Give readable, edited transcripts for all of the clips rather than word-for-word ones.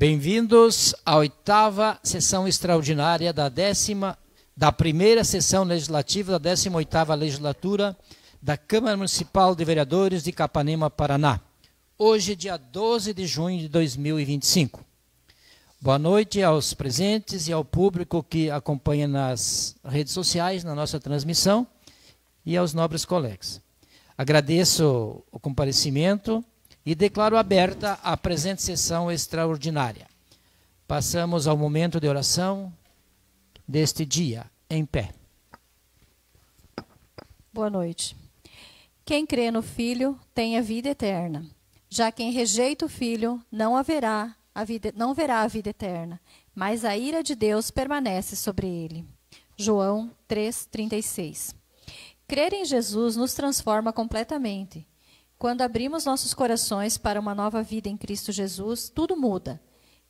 Bem-vindos à 8ª sessão extraordinária da primeira sessão legislativa da 18ª legislatura da Câmara Municipal de Vereadores de Capanema, Paraná. Hoje, dia 12 de junho de 2025. Boa noite aos presentes e ao público que acompanha nas redes sociais, na nossa transmissão, e aos nobres colegas. Agradeço o comparecimento e declaro aberta a presente sessão extraordinária. Passamos ao momento de oração deste dia, em pé. Boa noite. Quem crê no Filho tem a vida eterna. Já quem rejeita o Filho não verá a vida eterna, mas a ira de Deus permanece sobre ele. João 3,36. Crer em Jesus nos transforma completamente. Quando abrimos nossos corações para uma nova vida em Cristo Jesus, tudo muda.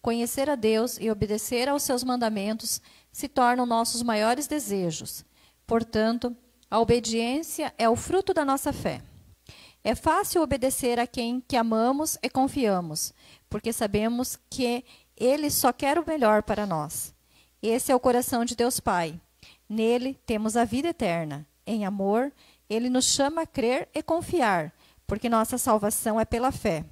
Conhecer a Deus e obedecer aos seus mandamentos se tornam nossos maiores desejos. Portanto, a obediência é o fruto da nossa fé. É fácil obedecer a quem que amamos e confiamos, porque sabemos que Ele só quer o melhor para nós. Esse é o coração de Deus Pai. Nele temos a vida eterna. Em amor, Ele nos chama a crer e confiar, porque nossa salvação é pela fé.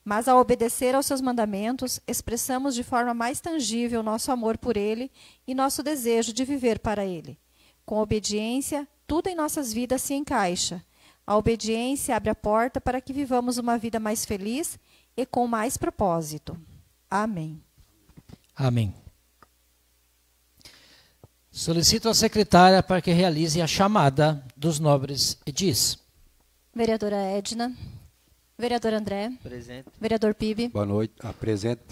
Mas ao obedecer aos seus mandamentos, expressamos de forma mais tangível nosso amor por Ele e nosso desejo de viver para Ele. Com obediência, tudo em nossas vidas se encaixa. A obediência abre a porta para que vivamos uma vida mais feliz e com mais propósito. Amém. Amém. Solicito à secretária para que realize a chamada dos nobres edis. Vereadora Edna. Vereador André. Presente. Vereador Pibe. Boa noite. Presente.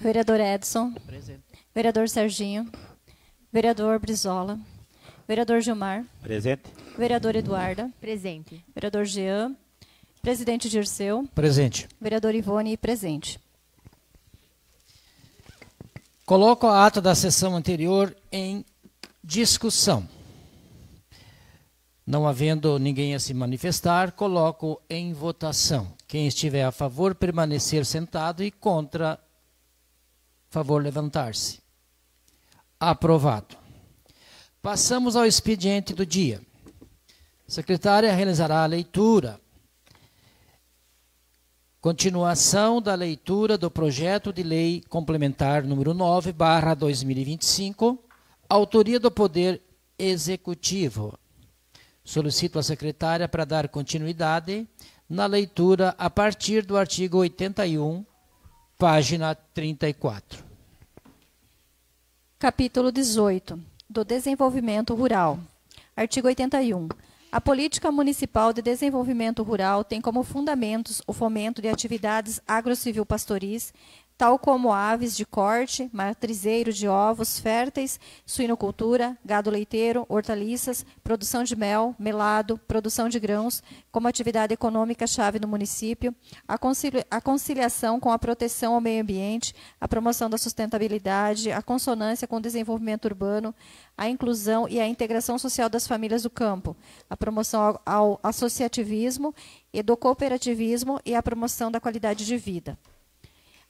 Vereador Edson. Presente. Vereador Serginho. Vereador Brizola. Vereador Gilmar. Presente. Vereador Eduarda. Presente. Vereador Jean. Presidente Dirceu. Presente. Vereador Ivone, presente. Coloco a ata da sessão anterior em discussão. Não havendo ninguém a se manifestar, coloco em votação. Quem estiver a favor, permanecer sentado, e contra, favor, levantar-se. Aprovado. Passamos ao expediente do dia. A secretária realizará a leitura. Continuação da leitura do projeto de lei complementar número 9/2025, autoria do Poder Executivo. Solicito à secretária para dar continuidade na leitura a partir do artigo 81, página 34. Capítulo 18, do Desenvolvimento Rural. Artigo 81. A Política Municipal de Desenvolvimento Rural tem como fundamentos o fomento de atividades agrocivil-pastoris, tal como aves de corte, matrizeiro de ovos férteis, suinocultura, gado leiteiro, hortaliças, produção de mel, melado, produção de grãos, como atividade econômica-chave no município, a conciliação com a proteção ao meio ambiente, a promoção da sustentabilidade, a consonância com o desenvolvimento urbano, a inclusão e a integração social das famílias do campo, a promoção ao associativismo e do cooperativismo e a promoção da qualidade de vida.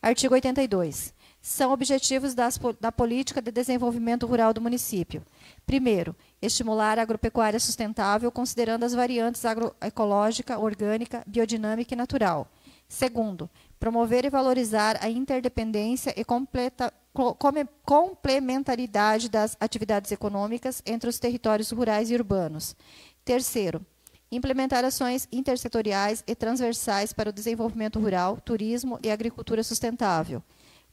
Artigo 82. São objetivos da Política de Desenvolvimento Rural do município. Primeiro, estimular a agropecuária sustentável, considerando as variantes agroecológica, orgânica, biodinâmica e natural. Segundo, promover e valorizar a interdependência e complementaridade das atividades econômicas entre os territórios rurais e urbanos. Terceiro, implementar ações intersetoriais e transversais para o desenvolvimento rural, turismo e agricultura sustentável.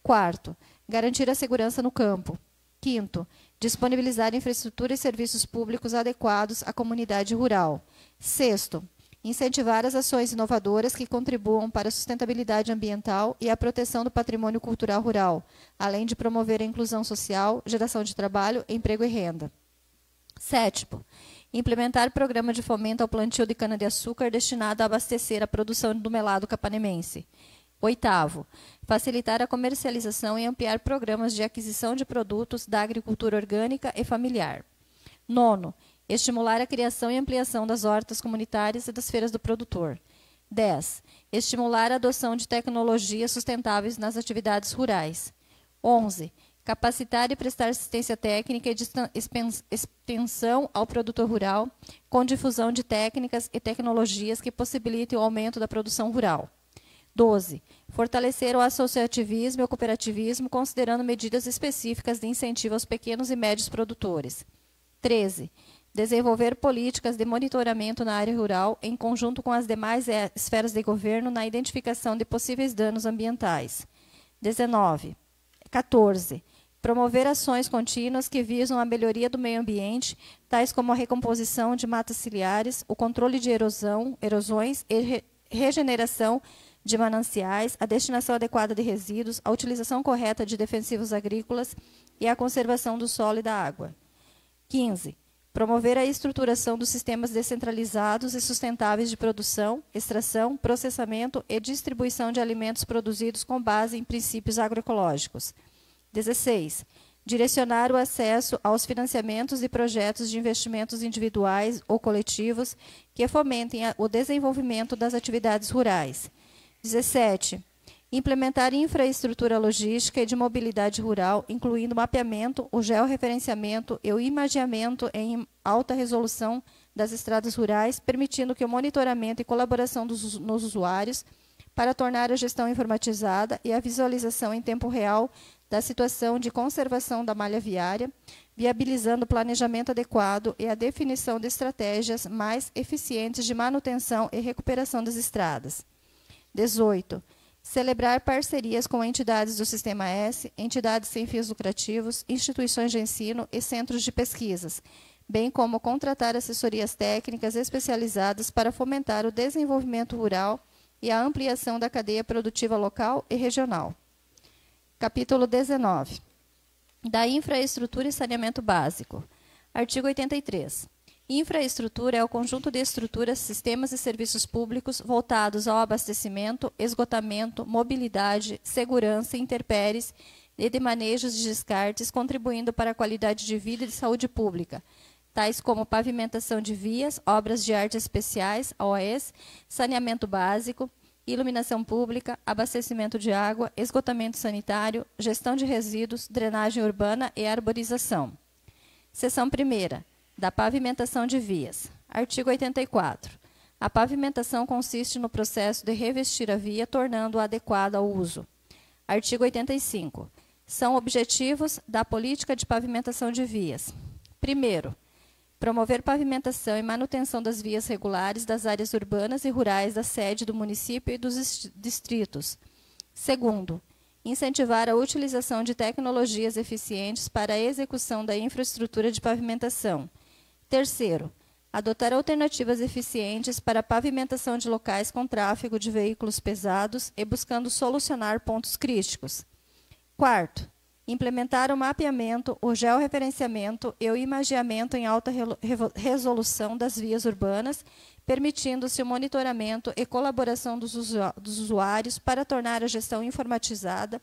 Quarto, garantir a segurança no campo. Quinto, disponibilizar infraestrutura e serviços públicos adequados à comunidade rural. Sexto, incentivar as ações inovadoras que contribuam para a sustentabilidade ambiental e a proteção do patrimônio cultural rural, além de promover a inclusão social, geração de trabalho, emprego e renda. Sétimo, implementar programa de fomento ao plantio de cana-de-açúcar destinado a abastecer a produção do melado capanemense. Oitavo, facilitar a comercialização e ampliar programas de aquisição de produtos da agricultura orgânica e familiar. Nono, estimular a criação e ampliação das hortas comunitárias e das feiras do produtor. 10. Estimular a adoção de tecnologias sustentáveis nas atividades rurais. 11. Capacitar e prestar assistência técnica e de extensão ao produtor rural, com difusão de técnicas e tecnologias que possibilitem o aumento da produção rural. 12. Fortalecer o associativismo e o cooperativismo, considerando medidas específicas de incentivo aos pequenos e médios produtores. 13. Desenvolver políticas de monitoramento na área rural, em conjunto com as demais esferas de governo, na identificação de possíveis danos ambientais. 14. Promover ações contínuas que visam a melhoria do meio ambiente, tais como a recomposição de matas ciliares, o controle de erosões e regeneração de mananciais, a destinação adequada de resíduos, a utilização correta de defensivos agrícolas e a conservação do solo e da água. 15. Promover a estruturação dos sistemas descentralizados e sustentáveis de produção, extração, processamento e distribuição de alimentos produzidos com base em princípios agroecológicos. 16. Direcionar o acesso aos financiamentos e projetos de investimentos individuais ou coletivos que fomentem o desenvolvimento das atividades rurais. 17. Implementar infraestrutura logística e de mobilidade rural, incluindo o mapeamento, o georreferenciamento e o imageamento em alta resolução das estradas rurais, permitindo que o monitoramento e colaboração nos usuários para tornar a gestão informatizada e a visualização em tempo real da situação de conservação da malha viária, viabilizando o planejamento adequado e a definição de estratégias mais eficientes de manutenção e recuperação das estradas. 18. Celebrar parcerias com entidades do Sistema S, entidades sem fins lucrativos, instituições de ensino e centros de pesquisas, bem como contratar assessorias técnicas especializadas para fomentar o desenvolvimento rural e a ampliação da cadeia produtiva local e regional. Capítulo 19. Da infraestrutura e saneamento básico. Artigo 83. Infraestrutura é o conjunto de estruturas, sistemas e serviços públicos voltados ao abastecimento, esgotamento, mobilidade, segurança, intempéries e de manejos de descartes, contribuindo para a qualidade de vida e de saúde pública, tais como pavimentação de vias, obras de arte especiais, OAS, saneamento básico, iluminação pública, abastecimento de água, esgotamento sanitário, gestão de resíduos, drenagem urbana e arborização. Seção 1ª. Da pavimentação de vias. Artigo 84. A pavimentação consiste no processo de revestir a via, tornando-a adequada ao uso. Artigo 85. São objetivos da política de pavimentação de vias. Primeiro, promover pavimentação e manutenção das vias regulares das áreas urbanas e rurais da sede do município e dos distritos. Segundo, incentivar a utilização de tecnologias eficientes para a execução da infraestrutura de pavimentação. Terceiro, adotar alternativas eficientes para a pavimentação de locais com tráfego de veículos pesados e buscando solucionar pontos críticos. Quarto, implementar o mapeamento, o georreferenciamento e o imageamento em alta resolução das vias urbanas, permitindo-se o monitoramento e colaboração dos usuários para tornar a gestão informatizada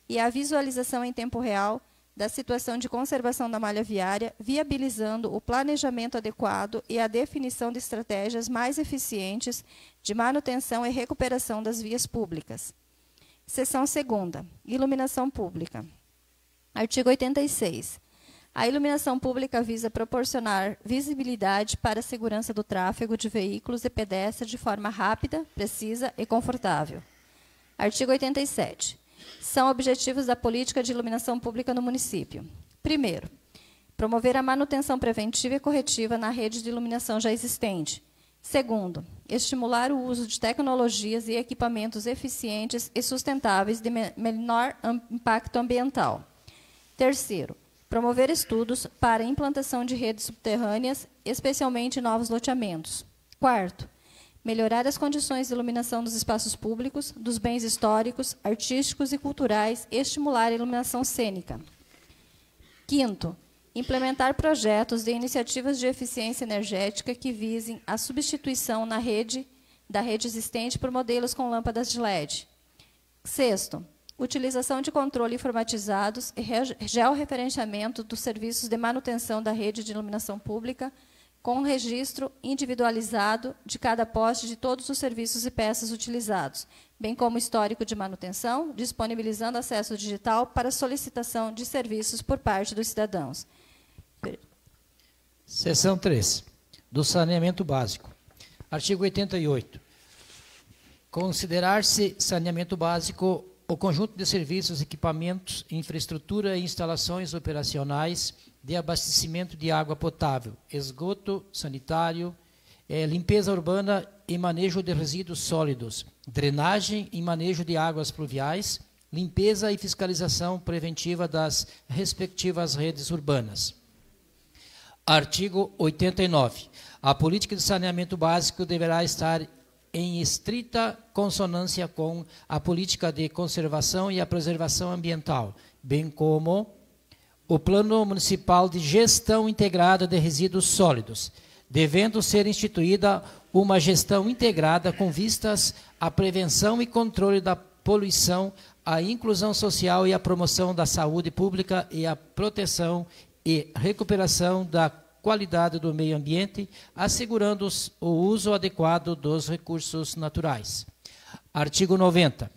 e a visualização em tempo real da situação de conservação da malha viária, viabilizando o planejamento adequado e a definição de estratégias mais eficientes de manutenção e recuperação das vias públicas. Seção 2ª. Iluminação pública. Artigo 86. A iluminação pública visa proporcionar visibilidade para a segurança do tráfego de veículos e pedestres de forma rápida, precisa e confortável. Artigo 87. São objetivos da política de iluminação pública no município. Primeiro, promover a manutenção preventiva e corretiva na rede de iluminação já existente. Segundo, estimular o uso de tecnologias e equipamentos eficientes e sustentáveis de menor impacto ambiental. Terceiro, promover estudos para a implantação de redes subterrâneas, especialmente em novos loteamentos. Quarto, melhorar as condições de iluminação dos espaços públicos, dos bens históricos, artísticos e culturais e estimular a iluminação cênica. Quinto, implementar projetos de iniciativas de eficiência energética que visem a substituição da rede existente por modelos com lâmpadas de LED. Sexto, utilização de controle informatizados e georreferenciamento dos serviços de manutenção da rede de iluminação pública, com um registro individualizado de cada poste de todos os serviços e peças utilizados, bem como histórico de manutenção, disponibilizando acesso digital para solicitação de serviços por parte dos cidadãos. Seção 3, do saneamento básico. Artigo 88. Considerar-se saneamento básico o conjunto de serviços, equipamentos, infraestrutura e instalações operacionais de abastecimento de água potável, esgoto sanitário, limpeza urbana e manejo de resíduos sólidos, drenagem e manejo de águas pluviais, limpeza e fiscalização preventiva das respectivas redes urbanas. Artigo 89. A política de saneamento básico deverá estar em estrita consonância com a política de conservação e a preservação ambiental, bem como o Plano Municipal de Gestão Integrada de Resíduos Sólidos, devendo ser instituída uma gestão integrada com vistas à prevenção e controle da poluição, à inclusão social e à promoção da saúde pública e à proteção e recuperação da qualidade do meio ambiente, assegurando o uso adequado dos recursos naturais. Artigo 90.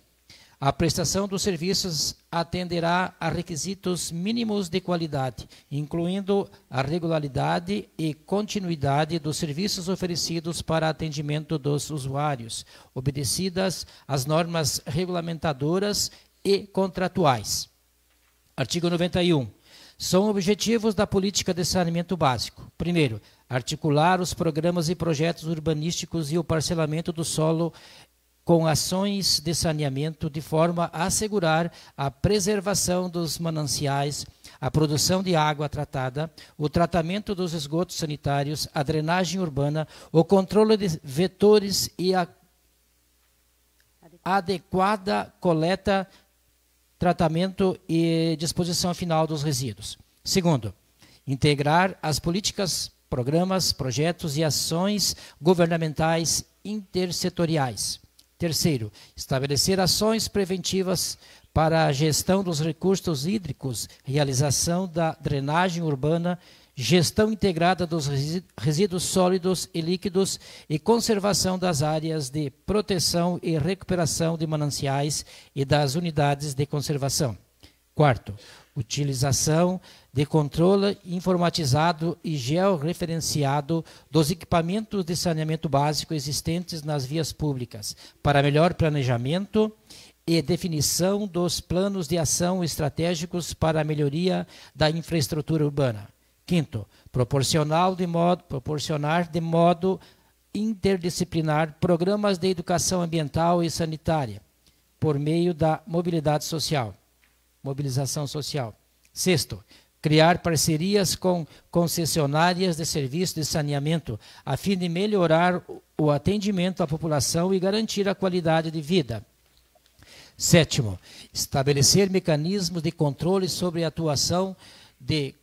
A prestação dos serviços atenderá a requisitos mínimos de qualidade, incluindo a regularidade e continuidade dos serviços oferecidos para atendimento dos usuários, obedecidas as normas regulamentadoras e contratuais. Artigo 91. São objetivos da política de saneamento básico. Primeiro, articular os programas e projetos urbanísticos e o parcelamento do solo com ações de saneamento de forma a assegurar a preservação dos mananciais, a produção de água tratada, o tratamento dos esgotos sanitários, a drenagem urbana, o controle de vetores e a adequada coleta, tratamento e disposição final dos resíduos. Segundo, integrar as políticas, programas, projetos e ações governamentais intersetoriais. Terceiro, estabelecer ações preventivas para a gestão dos recursos hídricos, realização da drenagem urbana, gestão integrada dos resíduos sólidos e líquidos e conservação das áreas de proteção e recuperação de mananciais e das unidades de conservação. Quarto, utilização de controle informatizado e georreferenciado dos equipamentos de saneamento básico existentes nas vias públicas, para melhor planejamento e definição dos planos de ação estratégicos para a melhoria da infraestrutura urbana. Quinto, proporcionar de modo interdisciplinar programas de educação ambiental e sanitária, por meio da mobilização social. Sexto, criar parcerias com concessionárias de serviços de saneamento, a fim de melhorar o atendimento à população e garantir a qualidade de vida. Sétimo, estabelecer mecanismos de controle sobre a atuação de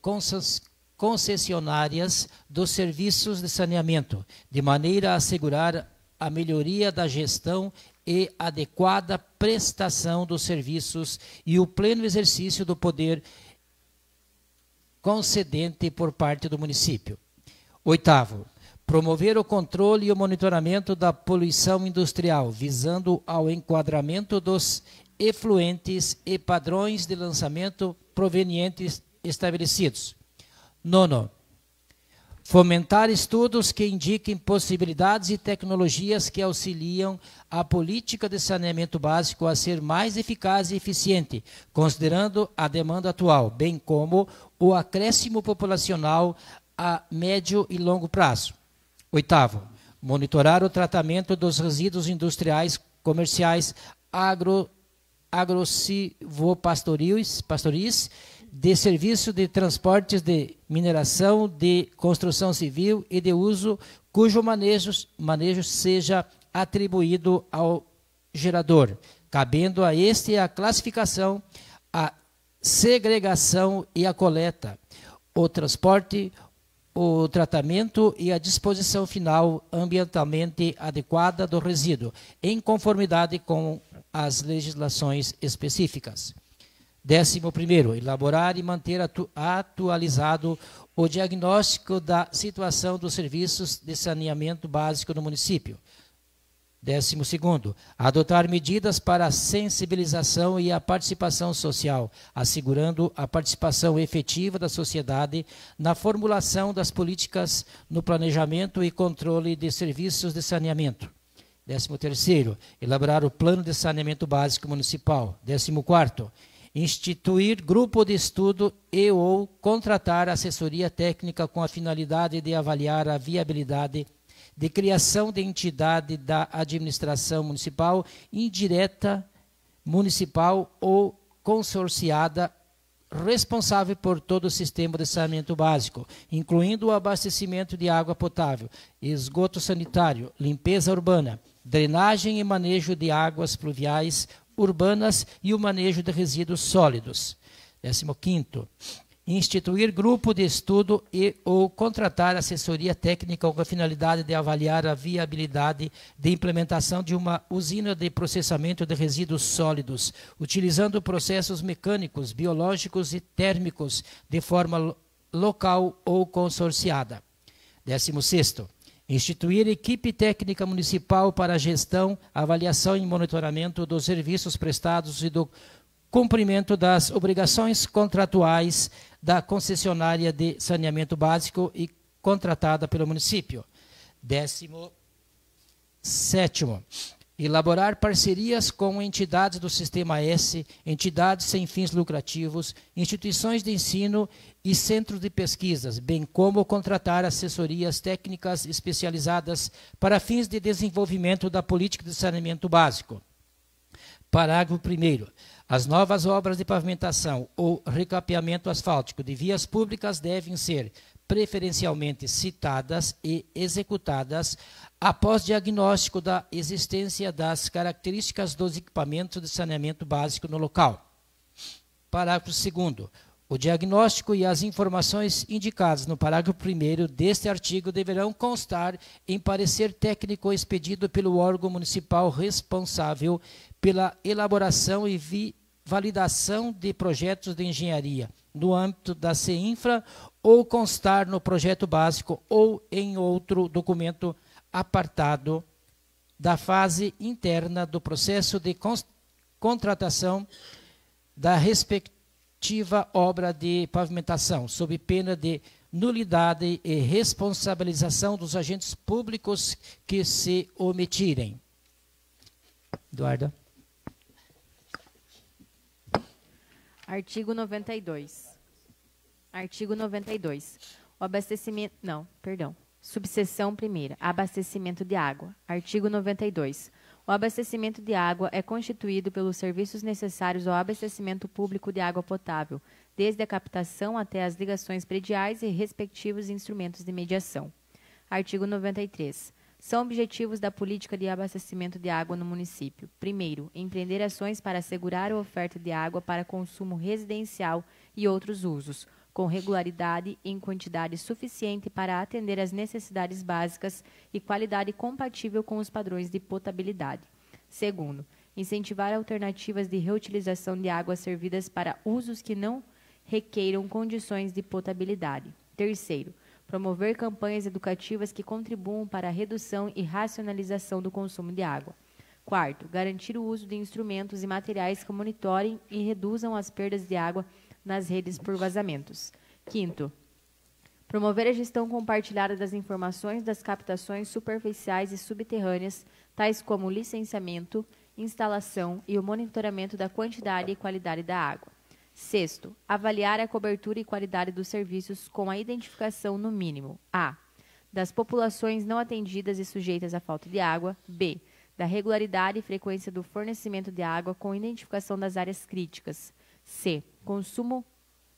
concessionárias dos serviços de saneamento, de maneira a assegurar a melhoria da gestão e adequada prestação dos serviços e o pleno exercício do poder concedente por parte do município. Oitavo, promover o controle e o monitoramento da poluição industrial, visando ao enquadramento dos efluentes e padrões de lançamento provenientes estabelecidos. Nono, fomentar estudos que indiquem possibilidades e tecnologias que auxiliam a política de saneamento básico a ser mais eficaz e eficiente, considerando a demanda atual, bem como o acréscimo populacional a médio e longo prazo. Oitavo, monitorar o tratamento dos resíduos industriais, comerciais, agrossilvopastoris, de serviço de transportes de mineração, de construção civil e de uso, cujo manejo seja atribuído ao gerador, cabendo a este a classificação, a segregação e a coleta, o transporte, o tratamento e a disposição final ambientalmente adequada do resíduo, em conformidade com as legislações específicas. 11º, elaborar e manter atualizado o diagnóstico da situação dos serviços de saneamento básico no município. 12º, adotar medidas para a sensibilização e a participação social, assegurando a participação efetiva da sociedade na formulação das políticas no planejamento e controle de serviços de saneamento. 13º, elaborar o plano de saneamento básico municipal. 14º, instituir grupo de estudo e ou contratar assessoria técnica com a finalidade de avaliar a viabilidade de criação de entidade da administração municipal, indireta, municipal ou consorciada, responsável por todo o sistema de saneamento básico, incluindo o abastecimento de água potável, esgoto sanitário, limpeza urbana, drenagem e manejo de águas pluviais urbanas e o manejo de resíduos sólidos. 15º, instituir grupo de estudo e ou contratar assessoria técnica com a finalidade de avaliar a viabilidade de implementação de uma usina de processamento de resíduos sólidos, utilizando processos mecânicos, biológicos e térmicos de forma local ou consorciada. 16º, instituir equipe técnica municipal para a gestão, avaliação e monitoramento dos serviços prestados e do cumprimento das obrigações contratuais da concessionária de saneamento básico e contratada pelo município. 17º, elaborar parcerias com entidades do Sistema S, entidades sem fins lucrativos, instituições de ensino e centros de pesquisas, bem como contratar assessorias técnicas especializadas para fins de desenvolvimento da política de saneamento básico. Parágrafo 1º. As novas obras de pavimentação ou recapeamento asfáltico de vias públicas devem ser preferencialmente citadas e executadas após diagnóstico da existência das características dos equipamentos de saneamento básico no local. Parágrafo 2º. O diagnóstico e as informações indicadas no parágrafo 1º deste artigo deverão constar em parecer técnico expedido pelo órgão municipal responsável pela elaboração e validação de projetos de engenharia no âmbito da CEINFRA ou constar no projeto básico ou em outro documento apartado da fase interna do processo de contratação da respectiva obra de pavimentação, sob pena de nulidade e responsabilização dos agentes públicos que se omitirem. Eduarda. Artigo 92. Artigo 92. O abastecimento... Não, perdão. Subseção 1ª. Abastecimento de água. Artigo 92. O abastecimento de água é constituído pelos serviços necessários ao abastecimento público de água potável, desde a captação até as ligações prediais e respectivos instrumentos de mediação. Artigo 93. São objetivos da política de abastecimento de água no município. Primeiro, empreender ações para assegurar a oferta de água para consumo residencial e outros usos, com regularidade e em quantidade suficiente para atender às necessidades básicas e qualidade compatível com os padrões de potabilidade. Segundo, incentivar alternativas de reutilização de águas servidas para usos que não requeiram condições de potabilidade. Terceiro, promover campanhas educativas que contribuam para a redução e racionalização do consumo de água. Quarto, garantir o uso de instrumentos e materiais que monitorem e reduzam as perdas de água nas redes por vazamentos. Quinto, promover a gestão compartilhada das informações das captações superficiais e subterrâneas, tais como o licenciamento, instalação e o monitoramento da quantidade e qualidade da água. Sexto, avaliar a cobertura e qualidade dos serviços com a identificação, no mínimo, a. das populações não atendidas e sujeitas à falta de água, b. da regularidade e frequência do fornecimento de água com identificação das áreas críticas, c. consumo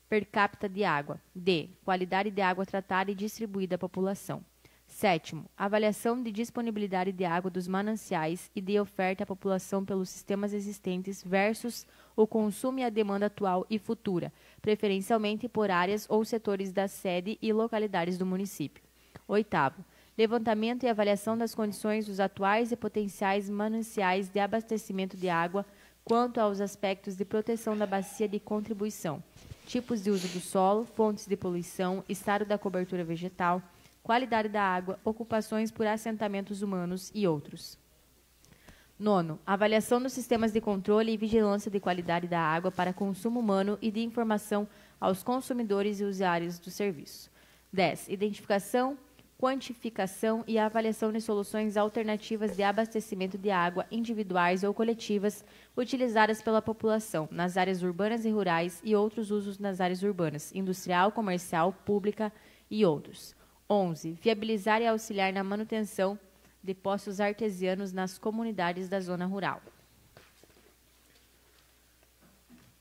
per capita de água, d. qualidade de água tratada e distribuída à população. Sétimo, avaliação de disponibilidade de água dos mananciais e de oferta à população pelos sistemas existentes versus o consumo e a demanda atual e futura, preferencialmente por áreas ou setores da sede e localidades do município. Oitavo, levantamento e avaliação das condições dos atuais e potenciais mananciais de abastecimento de água quanto aos aspectos de proteção da bacia de contribuição, tipos de uso do solo, fontes de poluição, estado da cobertura vegetal, qualidade da água, ocupações por assentamentos humanos e outros. 9. Avaliação dos sistemas de controle e vigilância de qualidade da água para consumo humano e de informação aos consumidores e usuários do serviço. 10. Identificação, quantificação e avaliação de soluções alternativas de abastecimento de água individuais ou coletivas utilizadas pela população nas áreas urbanas e rurais e outros usos nas áreas urbanas, industrial, comercial, pública e outros. 11. Viabilizar e auxiliar na manutenção de poços artesianos nas comunidades da zona rural.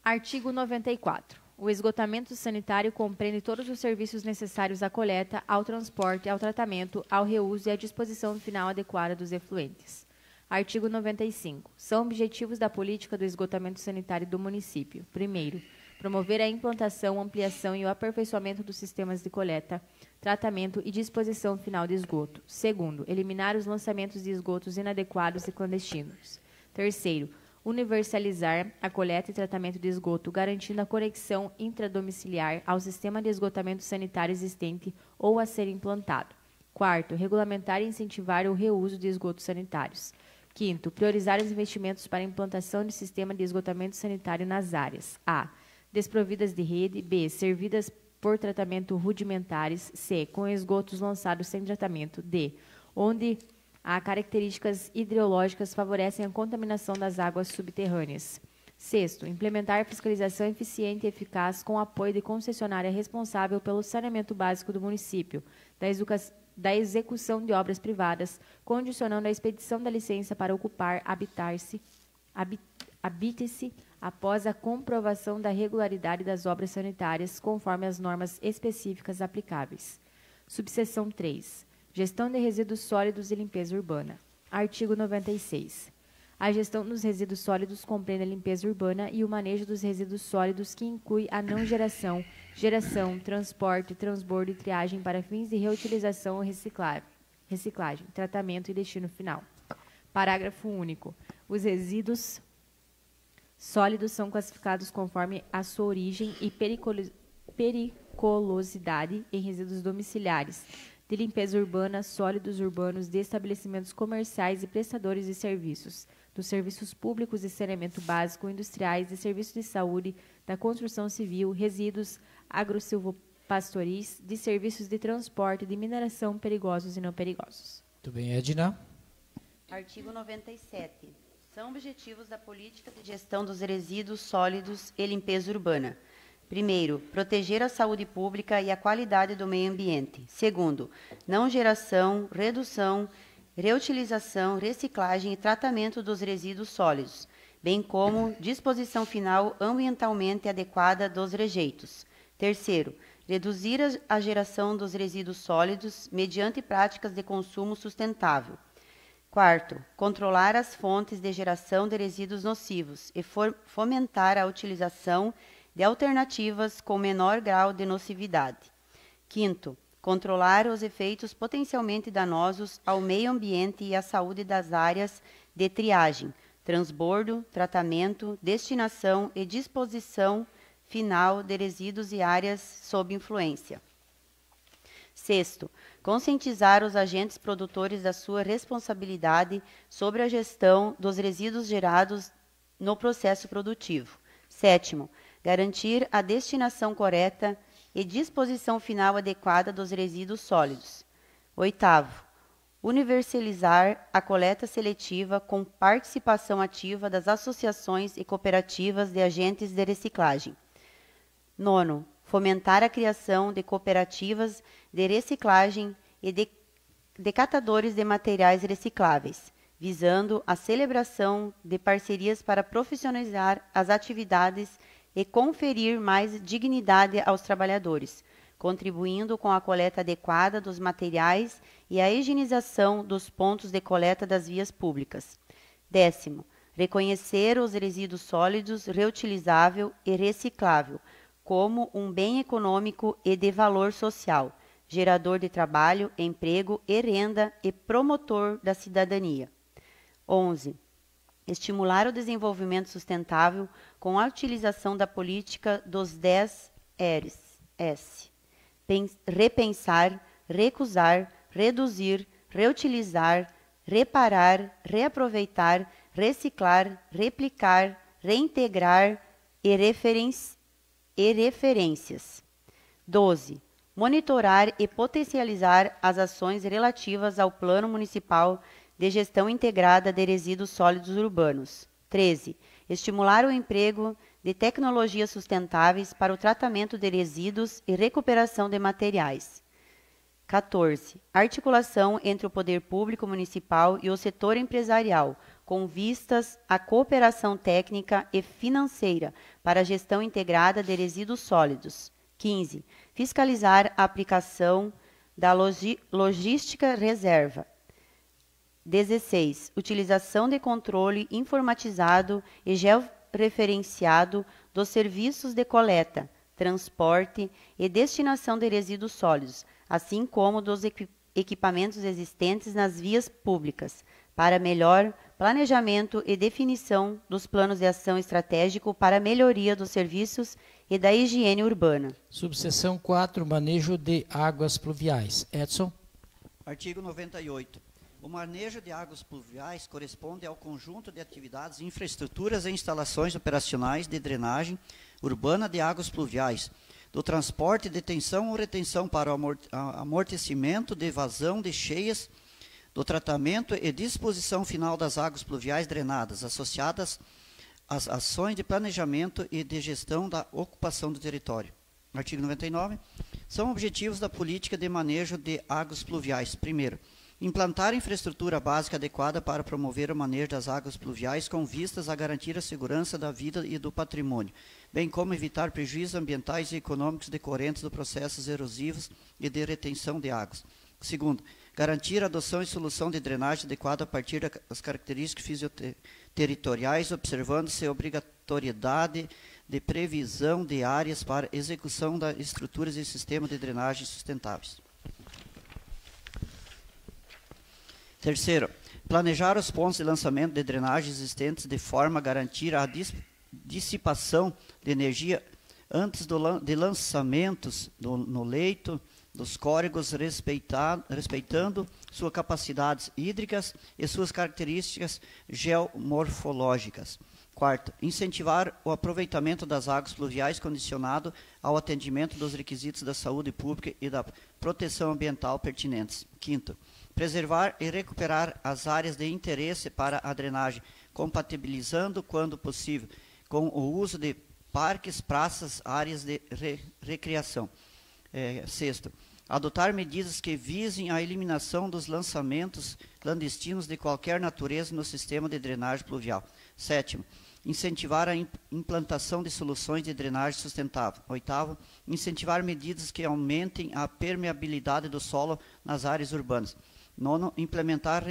Artigo 94. O esgotamento sanitário compreende todos os serviços necessários à coleta, ao transporte, ao tratamento, ao reuso e à disposição final adequada dos efluentes. Artigo 95. São objetivos da política do esgotamento sanitário do município. Primeiro, promover a implantação, ampliação e o aperfeiçoamento dos sistemas de coleta, tratamento e disposição final de esgoto. Segundo, eliminar os lançamentos de esgotos inadequados e clandestinos. Terceiro, universalizar a coleta e tratamento de esgoto, garantindo a conexão intradomiciliar ao sistema de esgotamento sanitário existente ou a ser implantado. Quarto, regulamentar e incentivar o reuso de esgotos sanitários. Quinto, priorizar os investimentos para a implantação de sistema de esgotamento sanitário nas áreas a. desprovidas de rede, b. servidas por tratamento rudimentares, c. com esgotos lançados sem tratamento, d. onde há características hidrológicas que favorecem a contaminação das águas subterrâneas. Sexto, implementar fiscalização eficiente e eficaz com apoio de concessionária responsável pelo saneamento básico do município, da execução de obras privadas, condicionando a expedição da licença para ocupar, habite-se após a comprovação da regularidade das obras sanitárias, conforme as normas específicas aplicáveis. Subseção 3. Gestão de resíduos sólidos e limpeza urbana. Artigo 96. A gestão dos resíduos sólidos compreende a limpeza urbana e o manejo dos resíduos sólidos, que inclui a não geração, transporte, transbordo e triagem para fins de reutilização ou reciclagem, tratamento e destino final. Parágrafo único. Os resíduos sólidos são classificados conforme a sua origem e periculosidade em resíduos domiciliares, de limpeza urbana, sólidos urbanos, de estabelecimentos comerciais e prestadores de serviços, dos serviços públicos de saneamento básico, industriais, de serviços de saúde, da construção civil, resíduos agrosilvopastoris, de serviços de transporte, de mineração perigosos e não perigosos. Muito bem, Edna. Artigo 97. São objetivos da política de gestão dos resíduos sólidos e limpeza urbana. Primeiro, proteger a saúde pública e a qualidade do meio ambiente. Segundo, não geração, redução, reutilização, reciclagem e tratamento dos resíduos sólidos, bem como disposição final ambientalmente adequada dos rejeitos. Terceiro, reduzir a geração dos resíduos sólidos mediante práticas de consumo sustentável. Quarto, controlar as fontes de geração de resíduos nocivos e fomentar a utilização de alternativas com menor grau de nocividade. Quinto, controlar os efeitos potencialmente danosos ao meio ambiente e à saúde das áreas de triagem, transbordo, tratamento, destinação e disposição final de resíduos e áreas sob influência. Sexto, conscientizar os agentes produtores da sua responsabilidade sobre a gestão dos resíduos gerados no processo produtivo. Sétimo, garantir a destinação correta e disposição final adequada dos resíduos sólidos. Oitavo, universalizar a coleta seletiva com participação ativa das associações e cooperativas de agentes de reciclagem. Nono, fomentar a criação de cooperativas de reciclagem e de catadores de materiais recicláveis, visando a celebração de parcerias para profissionalizar as atividades e conferir mais dignidade aos trabalhadores, contribuindo com a coleta adequada dos materiais e a higienização dos pontos de coleta das vias públicas. Décimo, reconhecer os resíduos sólidos reutilizável e reciclável como um bem econômico e de valor social, gerador de trabalho, emprego e renda e promotor da cidadania. 11. estimular o desenvolvimento sustentável com a utilização da política dos 10 R's. S. Repensar, recusar, reduzir, reutilizar, reparar, reaproveitar, reciclar, replicar, reintegrar e referências. 12. Monitorar e potencializar as ações relativas ao Plano Municipal de Gestão Integrada de Resíduos Sólidos Urbanos. 13. Estimular o emprego de tecnologias sustentáveis para o tratamento de resíduos e recuperação de materiais. 14. Articulação entre o poder público municipal e o setor empresarial, com vistas à cooperação técnica e financeira para a gestão integrada de resíduos sólidos. 15. Fiscalizar a aplicação da logística reserva. 16. Utilização de controle informatizado e georreferenciado dos serviços de coleta, transporte e destinação de resíduos sólidos, assim como dos equipamentos existentes nas vias públicas, para melhor planejamento e definição dos planos de ação estratégico para a melhoria dos serviços e da higiene urbana. Subseção 4, manejo de águas pluviais. Edson. Artigo 98. O manejo de águas pluviais corresponde ao conjunto de atividades, infraestruturas e instalações operacionais de drenagem urbana de águas pluviais, do transporte, detenção ou retenção para o amortecimento de vazão de cheias, do tratamento e disposição final das águas pluviais drenadas, associadas às ações de planejamento e de gestão da ocupação do território. Artigo 99. São objetivos da política de manejo de águas pluviais. Primeiro, implantar infraestrutura básica adequada para promover o manejo das águas pluviais com vistas a garantir a segurança da vida e do patrimônio, bem como evitar prejuízos ambientais e econômicos decorrentes dos processos erosivos e de retenção de águas. Segundo, garantir a adoção e solução de drenagem adequada a partir das características fisioterritoriais, observando-se a obrigatoriedade de previsão de áreas para execução das estruturas e sistemas de drenagem sustentáveis. Terceiro, planejar os pontos de lançamento de drenagem existentes de forma a garantir a dissipação de energia antes de lançamentos no leito dos córregos, respeitando suas capacidades hídricas e suas características geomorfológicas. Quarto, incentivar o aproveitamento das águas pluviais condicionado ao atendimento dos requisitos da saúde pública e da proteção ambiental pertinentes. Quinto, preservar e recuperar as áreas de interesse para a drenagem, compatibilizando, quando possível, com o uso de parques, praças, áreas de recreação. Sexto, adotar medidas que visem a eliminação dos lançamentos clandestinos de qualquer natureza no sistema de drenagem pluvial. Sétimo, incentivar a implantação de soluções de drenagem sustentável. Oitavo, incentivar medidas que aumentem a permeabilidade do solo nas áreas urbanas. Nono, implementar,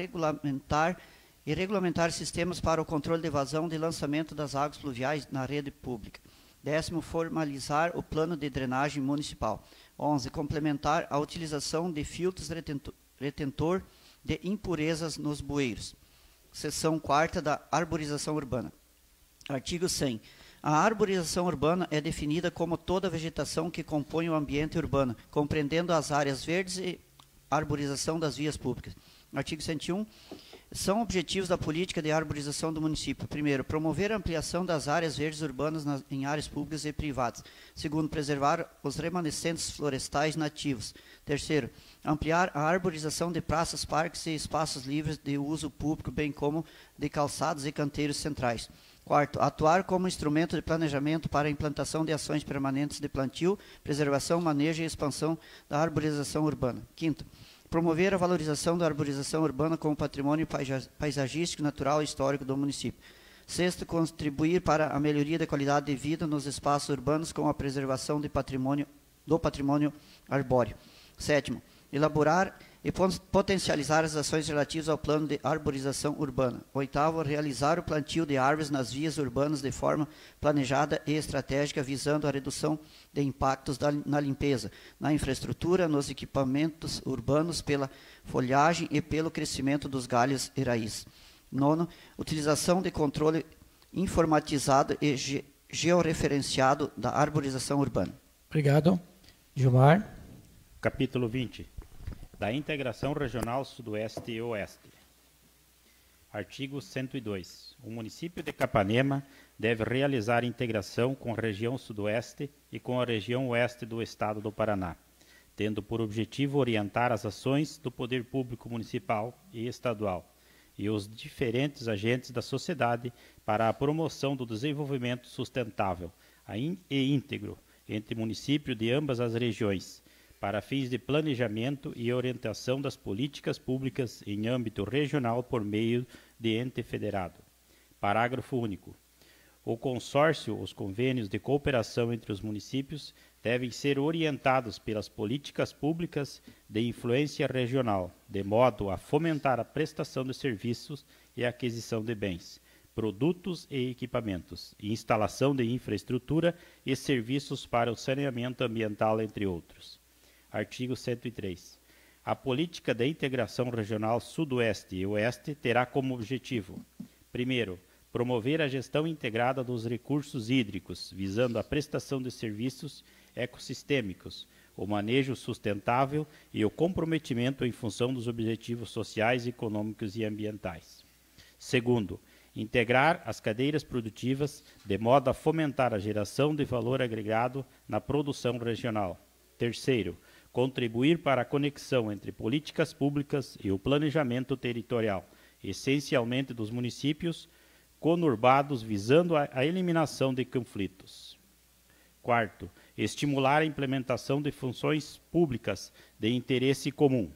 regulamentar sistemas para o controle de vazão de lançamento das águas pluviais na rede pública. Décimo, formalizar o plano de drenagem municipal. 11. Complementar a utilização de filtros retentor de impurezas nos bueiros. Seção 4ª da arborização urbana. Artigo 100. A arborização urbana é definida como toda a vegetação que compõe o ambiente urbano, compreendendo as áreas verdes e arborização das vias públicas. Artigo 101. São objetivos da política de arborização do município. Primeiro, promover a ampliação das áreas verdes urbanas em áreas públicas e privadas. Segundo, preservar os remanescentes florestais nativos. Terceiro, ampliar a arborização de praças, parques e espaços livres de uso público, bem como de calçados e canteiros centrais. Quarto, atuar como instrumento de planejamento para a implantação de ações permanentes de plantio, preservação, manejo e expansão da arborização urbana. Quinto, promover a valorização da arborização urbana como patrimônio paisagístico, natural e histórico do município. Sexto, contribuir para a melhoria da qualidade de vida nos espaços urbanos com a preservação do patrimônio arbóreo. Sétimo, elaborar e potencializar as ações relativas ao plano de arborização urbana. Oitavo, realizar o plantio de árvores nas vias urbanas de forma planejada e estratégica, visando a redução de impactos na limpeza, na infraestrutura, nos equipamentos urbanos, pela folhagem e pelo crescimento dos galhos e raízes. Nono, utilização de controle informatizado e georreferenciado da arborização urbana. Obrigado. Gilmar. Capítulo 20. Da integração regional Sudoeste e Oeste. Artigo 102. O município de Capanema deve realizar integração com a região Sudoeste e com a região Oeste do Estado do Paraná, tendo por objetivo orientar as ações do poder público municipal e estadual e os diferentes agentes da sociedade para a promoção do desenvolvimento sustentável e íntegro entre municípios de ambas as regiões, para fins de planejamento e orientação das políticas públicas em âmbito regional por meio de ente federado. Parágrafo único. O consórcio, os convênios de cooperação entre os municípios devem ser orientados pelas políticas públicas de influência regional, de modo a fomentar a prestação de serviços e a aquisição de bens, produtos e equipamentos, instalação de infraestrutura e serviços para o saneamento ambiental, entre outros. Artigo 103. A política de integração regional Sudoeste e Oeste terá como objetivo: primeiro, promover a gestão integrada dos recursos hídricos, visando a prestação de serviços ecossistêmicos, o manejo sustentável e o comprometimento em função dos objetivos sociais, econômicos e ambientais. Segundo, integrar as cadeias produtivas de modo a fomentar a geração de valor agregado na produção regional. Terceiro, contribuir para a conexão entre políticas públicas e o planejamento territorial, essencialmente dos municípios conurbados, visando a eliminação de conflitos. Quarto, estimular a implementação de funções públicas de interesse comum.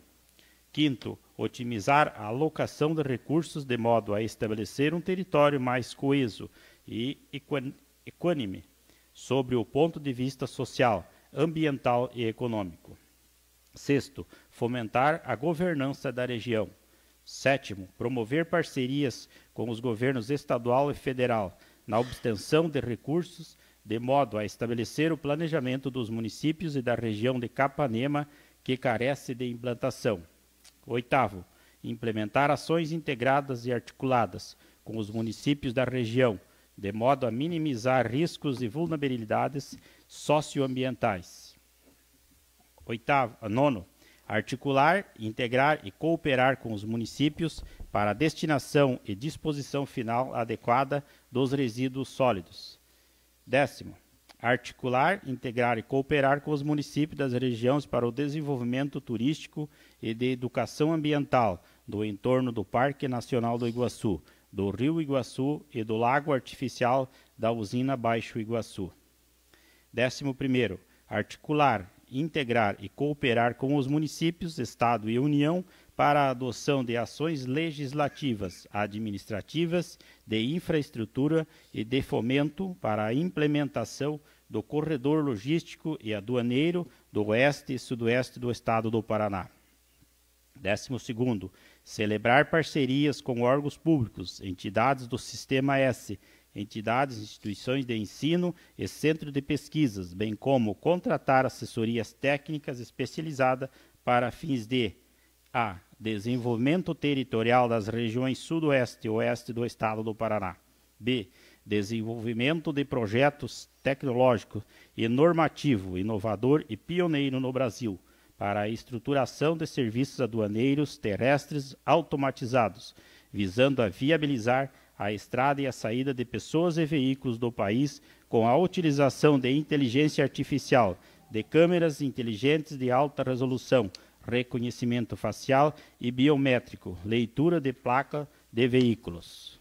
Quinto, otimizar a alocação de recursos de modo a estabelecer um território mais coeso e equânime, sobre o ponto de vista social, ambiental e econômico. Sexto, fomentar a governança da região. Sétimo, promover parcerias com os governos estadual e federal na obtenção de recursos, de modo a estabelecer o planejamento dos municípios e da região de Capanema que carece de implantação. Oitavo, implementar ações integradas e articuladas com os municípios da região, de modo a minimizar riscos e vulnerabilidades socioambientais. Nono, articular, integrar e cooperar com os municípios para a destinação e disposição final adequada dos resíduos sólidos. Décimo, articular, integrar e cooperar com os municípios das regiões para o desenvolvimento turístico e de educação ambiental do entorno do Parque Nacional do Iguaçu, do Rio Iguaçu e do Lago Artificial da usina Baixo Iguaçu. 11º, articular, integrar e cooperar com os municípios, Estado e União para a adoção de ações legislativas, administrativas, de infraestrutura e de fomento para a implementação do corredor logístico e aduaneiro do Oeste e Sudoeste do Estado do Paraná. 12º, celebrar parcerias com órgãos públicos, entidades do Sistema S, entidades, instituições de ensino e centros de pesquisas, bem como contratar assessorias técnicas especializadas para fins de a. Desenvolvimento territorial das regiões Sudoeste e Oeste do Estado do Paraná. B. Desenvolvimento de projetos tecnológicos e normativo, inovador e pioneiro no Brasil, para a estruturação de serviços aduaneiros terrestres automatizados, visando a viabilizar a estrada e a saída de pessoas e veículos do país com a utilização de inteligência artificial, de câmeras inteligentes de alta resolução, reconhecimento facial e biométrico, leitura de placa de veículos.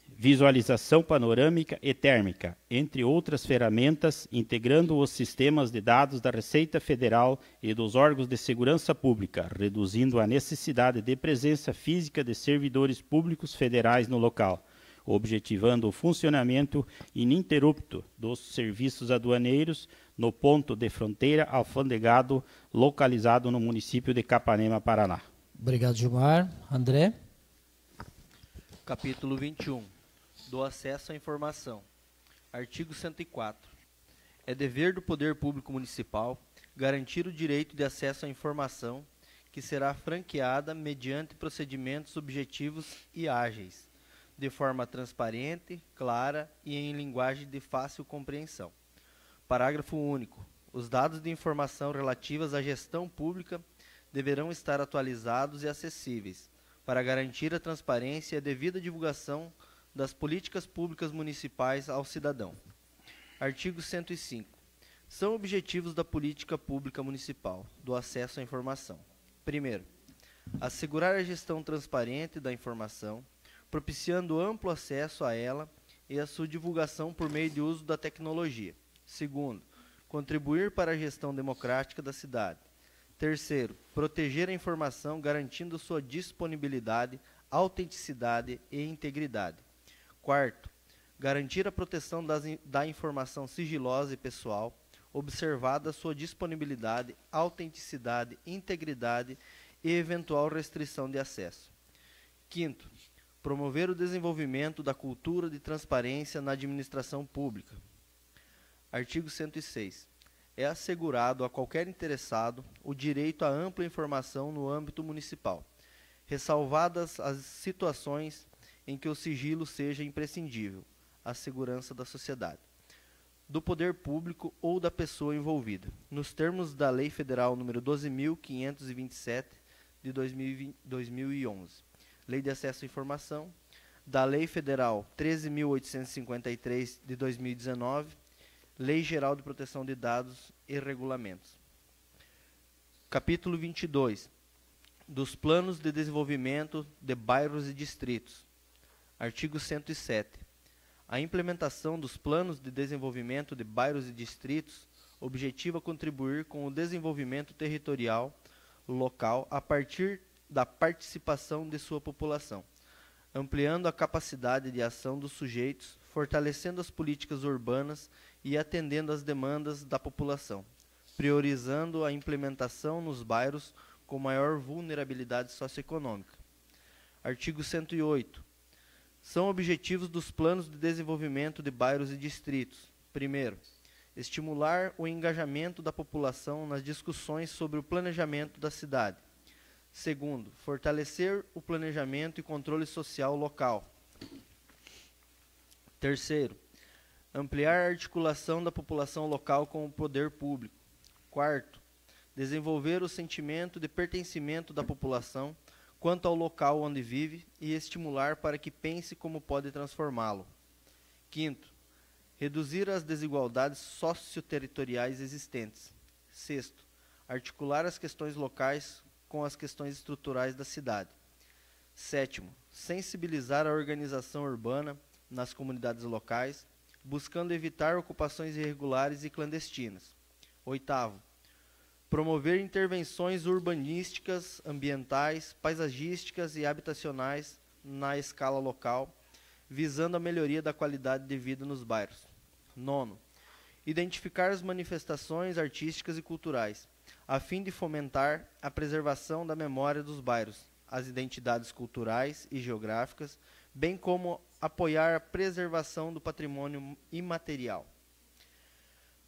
Visualização panorâmica e térmica, entre outras ferramentas, integrando os sistemas de dados da Receita Federal e dos órgãos de segurança pública, reduzindo a necessidade de presença física de servidores públicos federais no local, objetivando o funcionamento ininterrupto dos serviços aduaneiros no ponto de fronteira alfandegado localizado no município de Capanema, Paraná. Obrigado, Gilmar. André. Capítulo 21. Do acesso à informação. Artigo 104. É dever do Poder Público Municipal garantir o direito de acesso à informação, que será franqueada mediante procedimentos objetivos e ágeis, de forma transparente, clara e em linguagem de fácil compreensão. Parágrafo único. Os dados de informação relativos à gestão pública deverão estar atualizados e acessíveis, para garantir a transparência e a devida divulgação das políticas públicas municipais ao cidadão. Artigo 105. São objetivos da política pública municipal do acesso à informação. Primeiro, assegurar a gestão transparente da informação, propiciando amplo acesso a ela e a sua divulgação por meio de uso da tecnologia. Segundo, contribuir para a gestão democrática da cidade. Terceiro, proteger a informação garantindo sua disponibilidade, autenticidade e integridade. Quarto, garantir a proteção da informação sigilosa e pessoal, observada sua disponibilidade, autenticidade, integridade e eventual restrição de acesso. Quinto, promover o desenvolvimento da cultura de transparência na administração pública. Artigo 106. É assegurado a qualquer interessado o direito à ampla informação no âmbito municipal, ressalvadas as situações em que o sigilo seja imprescindível à segurança da sociedade, do poder público ou da pessoa envolvida, nos termos da Lei Federal nº 12.527, de 2011, Lei de Acesso à Informação, da Lei Federal 13.853, de 2019, Lei Geral de Proteção de Dados e Regulamentos. Capítulo 22. Dos Planos de Desenvolvimento de Bairros e Distritos. Artigo 107. A implementação dos planos de desenvolvimento de bairros e distritos objetiva contribuir com o desenvolvimento territorial local a partir da participação de sua população, ampliando a capacidade de ação dos sujeitos, fortalecendo as políticas urbanas e atendendo às demandas da população, priorizando a implementação nos bairros com maior vulnerabilidade socioeconômica. Artigo 108. São objetivos dos planos de desenvolvimento de bairros e distritos. Primeiro, estimular o engajamento da população nas discussões sobre o planejamento da cidade. Segundo, fortalecer o planejamento e controle social local. Terceiro, ampliar a articulação da população local com o poder público. Quarto, desenvolver o sentimento de pertencimento da população quanto ao local onde vive e estimular para que pense como pode transformá-lo. Quinto, reduzir as desigualdades socioterritoriais existentes. Sexto, articular as questões locais com as questões estruturais da cidade. Sétimo, sensibilizar a organização urbana nas comunidades locais, buscando evitar ocupações irregulares e clandestinas. Oitavo, promover intervenções urbanísticas, ambientais, paisagísticas e habitacionais na escala local, visando a melhoria da qualidade de vida nos bairros. Nono, identificar as manifestações artísticas e culturais, a fim de fomentar a preservação da memória dos bairros, as identidades culturais e geográficas, bem como apoiar a preservação do patrimônio imaterial.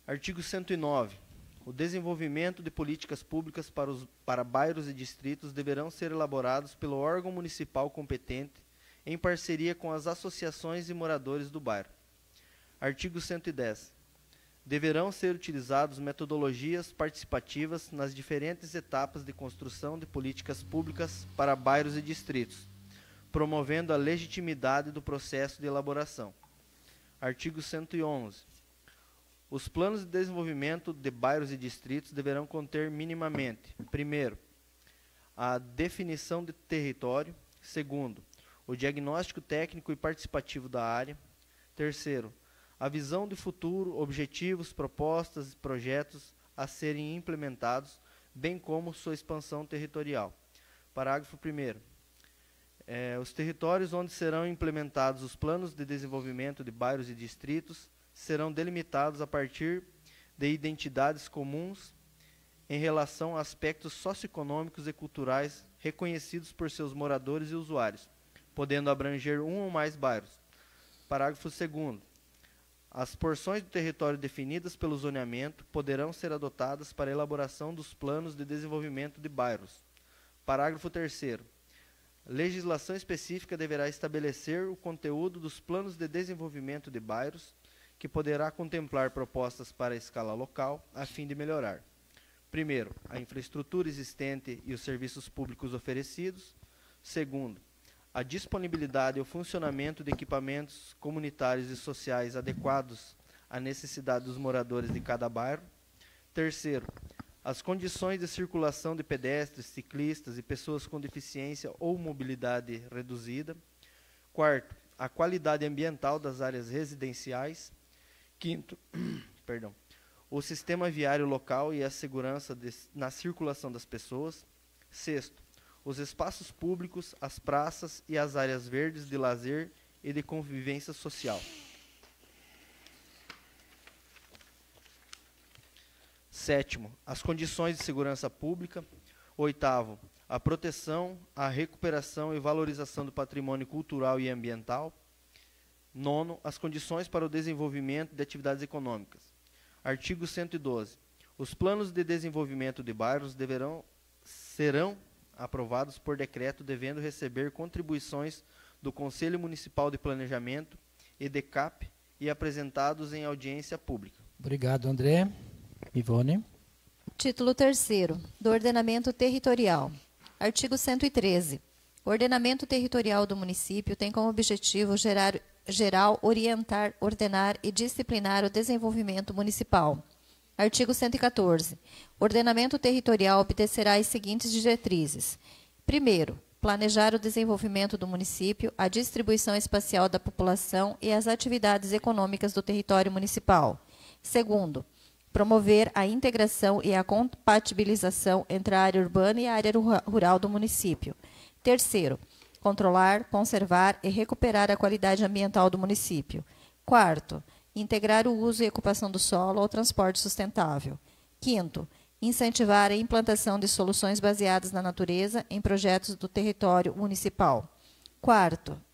Artigo 109. O desenvolvimento de políticas públicas para bairros e distritos deverão ser elaborados pelo órgão municipal competente, em parceria com as associações e moradores do bairro. Artigo 110. Deverão ser utilizadas metodologias participativas nas diferentes etapas de construção de políticas públicas para bairros e distritos, promovendo a legitimidade do processo de elaboração. Artigo 111. Os planos de desenvolvimento de bairros e distritos deverão conter minimamente, primeiro, a definição de território, segundo, o diagnóstico técnico e participativo da área, terceiro, a visão de futuro, objetivos, propostas e projetos a serem implementados, bem como sua expansão territorial. Parágrafo 1º. Os territórios onde serão implementados os planos de desenvolvimento de bairros e distritos serão delimitados a partir de identidades comuns em relação a aspectos socioeconômicos e culturais reconhecidos por seus moradores e usuários, podendo abranger um ou mais bairros. Parágrafo 2º. As porções do território definidas pelo zoneamento poderão ser adotadas para a elaboração dos planos de desenvolvimento de bairros. Parágrafo 3º. Legislação específica deverá estabelecer o conteúdo dos planos de desenvolvimento de bairros, que poderá contemplar propostas para a escala local, a fim de melhorar: primeiro, a infraestrutura existente e os serviços públicos oferecidos; segundo, a disponibilidade e o funcionamento de equipamentos comunitários e sociais adequados à necessidade dos moradores de cada bairro; terceiro, as condições de circulação de pedestres, ciclistas e pessoas com deficiência ou mobilidade reduzida; quarto, a qualidade ambiental das áreas residenciais; quinto, o sistema viário local e a segurança na circulação das pessoas; sexto, os espaços públicos, as praças e as áreas verdes de lazer e de convivência social. Sétimo, as condições de segurança pública. Oitavo, a proteção, a recuperação e valorização do patrimônio cultural e ambiental. Nono, as condições para o desenvolvimento de atividades econômicas. Artigo 112. Os planos de desenvolvimento de bairros serão aprovados por decreto, devendo receber contribuições do Conselho Municipal de Planejamento e DECAP e apresentados em audiência pública. Obrigado, André. Ivone. Título 3º, do Ordenamento Territorial. Artigo 113. O ordenamento territorial do município tem como objetivo geral orientar, ordenar e disciplinar o desenvolvimento municipal. Artigo 114. O ordenamento territorial obedecerá às seguintes diretrizes: primeiro, planejar o desenvolvimento do município, a distribuição espacial da população e as atividades econômicas do território municipal. Segundo, promover a integração e a compatibilização entre a área urbana e a área rural do município. Terceiro, controlar, conservar e recuperar a qualidade ambiental do município. Quarto, integrar o uso e ocupação do solo ao transporte sustentável. Quinto, incentivar a implantação de soluções baseadas na natureza em projetos do território municipal.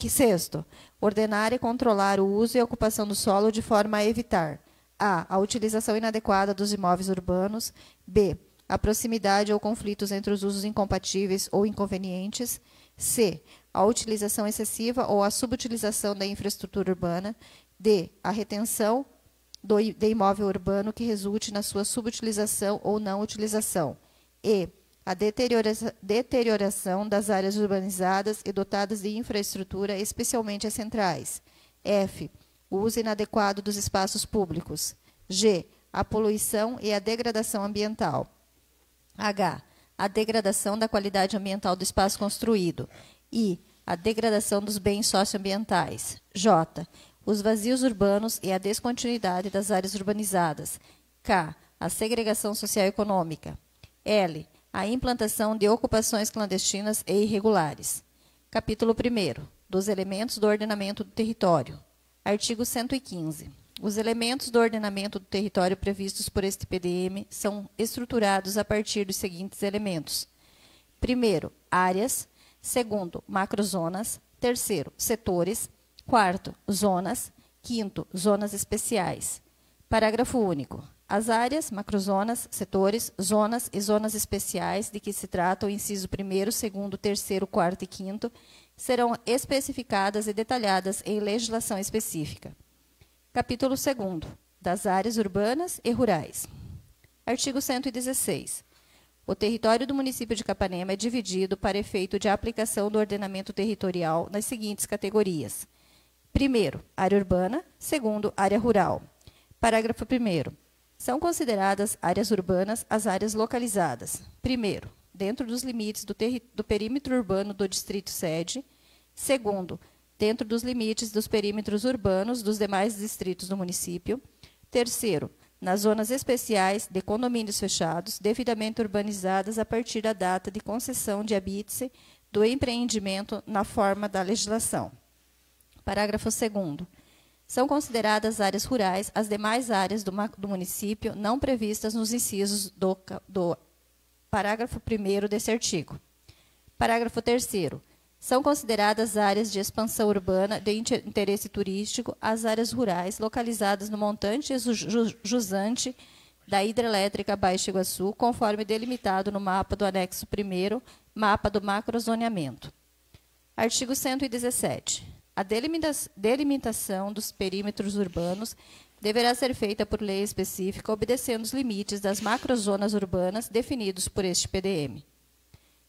Sexto, ordenar e controlar o uso e ocupação do solo de forma a evitar: a utilização inadequada dos imóveis urbanos; b, a proximidade ou conflitos entre os usos incompatíveis ou inconvenientes; c, a utilização excessiva ou a subutilização da infraestrutura urbana; d, a retenção de imóvel urbano que resulte na sua subutilização ou não utilização; e, a deterioração das áreas urbanizadas e dotadas de infraestrutura, especialmente as centrais; f, o uso inadequado dos espaços públicos; g, a poluição e a degradação ambiental; h, a degradação da qualidade ambiental do espaço construído; i, a degradação dos bens socioambientais; j, os vazios urbanos e a descontinuidade das áreas urbanizadas; k, a segregação social e econômica; l, a implantação de ocupações clandestinas e irregulares. Capítulo 1º, dos elementos do ordenamento do território. Artigo 115. Os elementos do ordenamento do território previstos por este PDM são estruturados a partir dos seguintes elementos: primeiro, áreas; segundo, macrozonas; terceiro, setores; quarto, zonas; quinto, zonas especiais. Parágrafo único. As áreas, macrozonas, setores, zonas e zonas especiais de que se trata o inciso 1º, 2º, 3º, 4º e 5º serão especificadas e detalhadas em legislação específica. Capítulo 2º, das áreas urbanas e rurais. Artigo 116. O território do município de Capanema é dividido para efeito de aplicação do ordenamento territorial nas seguintes categorias: primeiro, área urbana; segundo, área rural. Parágrafo 1º. São consideradas áreas urbanas as áreas localizadas: primeiro, dentro dos limites do perímetro urbano do distrito sede; segundo, dentro dos limites dos perímetros urbanos dos demais distritos do município; terceiro, nas zonas especiais de condomínios fechados, devidamente urbanizadas a partir da data de concessão de habite do empreendimento na forma da legislação. Parágrafo 2º. São consideradas áreas rurais as demais áreas do município não previstas nos incisos do parágrafo 1º desse artigo. Parágrafo 3º. São consideradas áreas de expansão urbana de interesse turístico as áreas rurais localizadas no montante jusante da hidrelétrica Baixo Iguaçu, conforme delimitado no mapa do anexo 1º, mapa do macrozoneamento. Artigo 117. A delimitação dos perímetros urbanos deverá ser feita por lei específica, obedecendo os limites das macrozonas urbanas definidos por este PDM.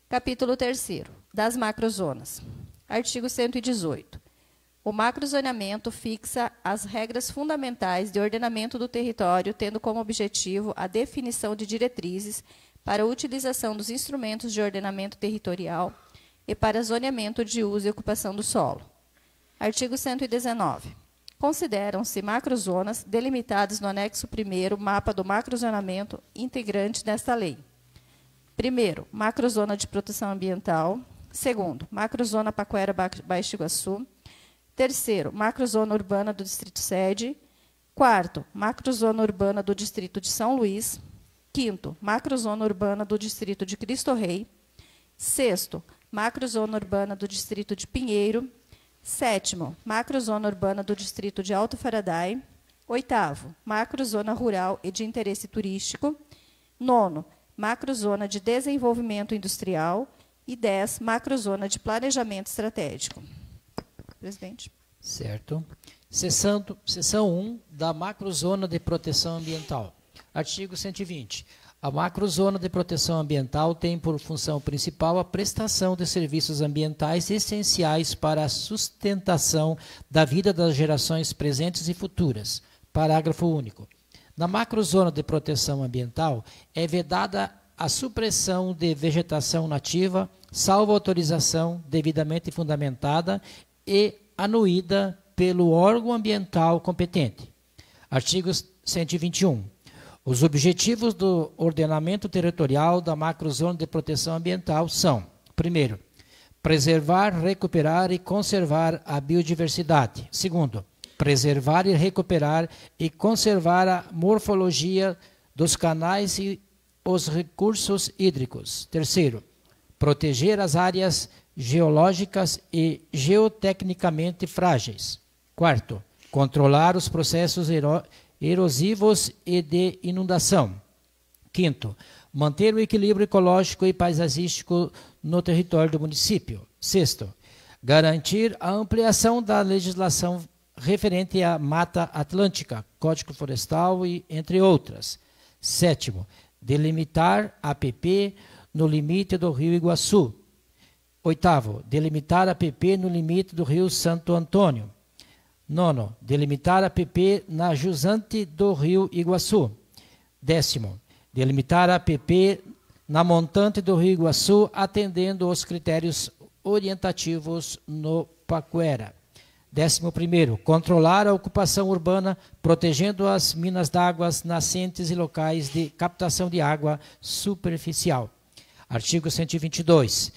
Capítulo 3º. Das macrozonas. Artigo 118. O macrozoneamento fixa as regras fundamentais de ordenamento do território, tendo como objetivo a definição de diretrizes para a utilização dos instrumentos de ordenamento territorial e para zoneamento de uso e ocupação do solo. Artigo 119. Consideram-se macrozonas delimitadas no anexo 1º, mapa do macrozoneamento integrante desta lei. Primeiro, macrozona de proteção ambiental. Segundo, macrozona Paquera Baixo Iguaçu. Terceiro, macrozona urbana do Distrito Sede. Quarto, macrozona urbana do Distrito de São Luís. Quinto, macrozona urbana do Distrito de Cristo Rei. Sexto, macrozona urbana do Distrito de Pinheiro. Sétimo, macrozona urbana do Distrito de Alto Faraday. Oitavo, macrozona rural e de interesse turístico. Nono, macrozona de desenvolvimento industrial. E 10, macrozona de planejamento estratégico. Presidente. Certo. Seção 1 da macrozona de proteção ambiental. Artigo 120. A macrozona de proteção ambiental tem por função principal a prestação de serviços ambientais essenciais para a sustentação da vida das gerações presentes e futuras. Parágrafo único. Na macrozona de proteção ambiental é vedada a supressão de vegetação nativa, salvo autorização devidamente fundamentada e anuída pelo órgão ambiental competente. Artigo 121. Os objetivos do ordenamento territorial da macrozona de proteção ambiental são: primeiro, preservar, recuperar e conservar a biodiversidade. Segundo, preservar e recuperar e conservar a morfologia dos canais e os recursos hídricos. Terceiro, proteger as áreas geológicas e geotecnicamente frágeis. Quarto, controlar os processos erosivos e de inundação. Quinto, manter o equilíbrio ecológico e paisagístico no território do município. Sexto, garantir a ampliação da legislação referente à Mata Atlântica, Código Florestal e entre outras. Sétimo, delimitar APP no limite do Rio Iguaçu. Oitavo, delimitar APP no limite do Rio Santo Antônio. Nono, delimitar APP na jusante do Rio Iguaçu. Décimo, delimitar APP na montante do Rio Iguaçu, atendendo os critérios orientativos no Paquera. 11º, controlar a ocupação urbana, protegendo as minas d'água, nascentes e locais de captação de água superficial. Artigo 122.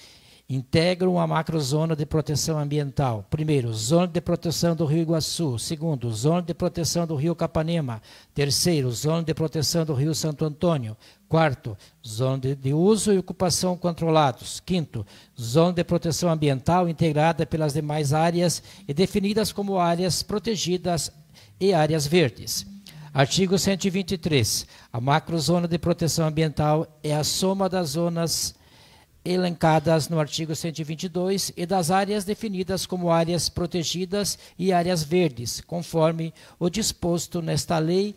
Integram a macrozona de proteção ambiental. Primeiro, zona de proteção do Rio Iguaçu. Segundo, zona de proteção do Rio Capanema. Terceiro, zona de proteção do Rio Santo Antônio. Quarto, zona de uso e ocupação controlados. Quinto, zona de proteção ambiental integrada pelas demais áreas e definidas como áreas protegidas e áreas verdes. Artigo 123. A macrozona de proteção ambiental é a soma das zonas elencadas no artigo 122 e das áreas definidas como áreas protegidas e áreas verdes, conforme o disposto nesta lei,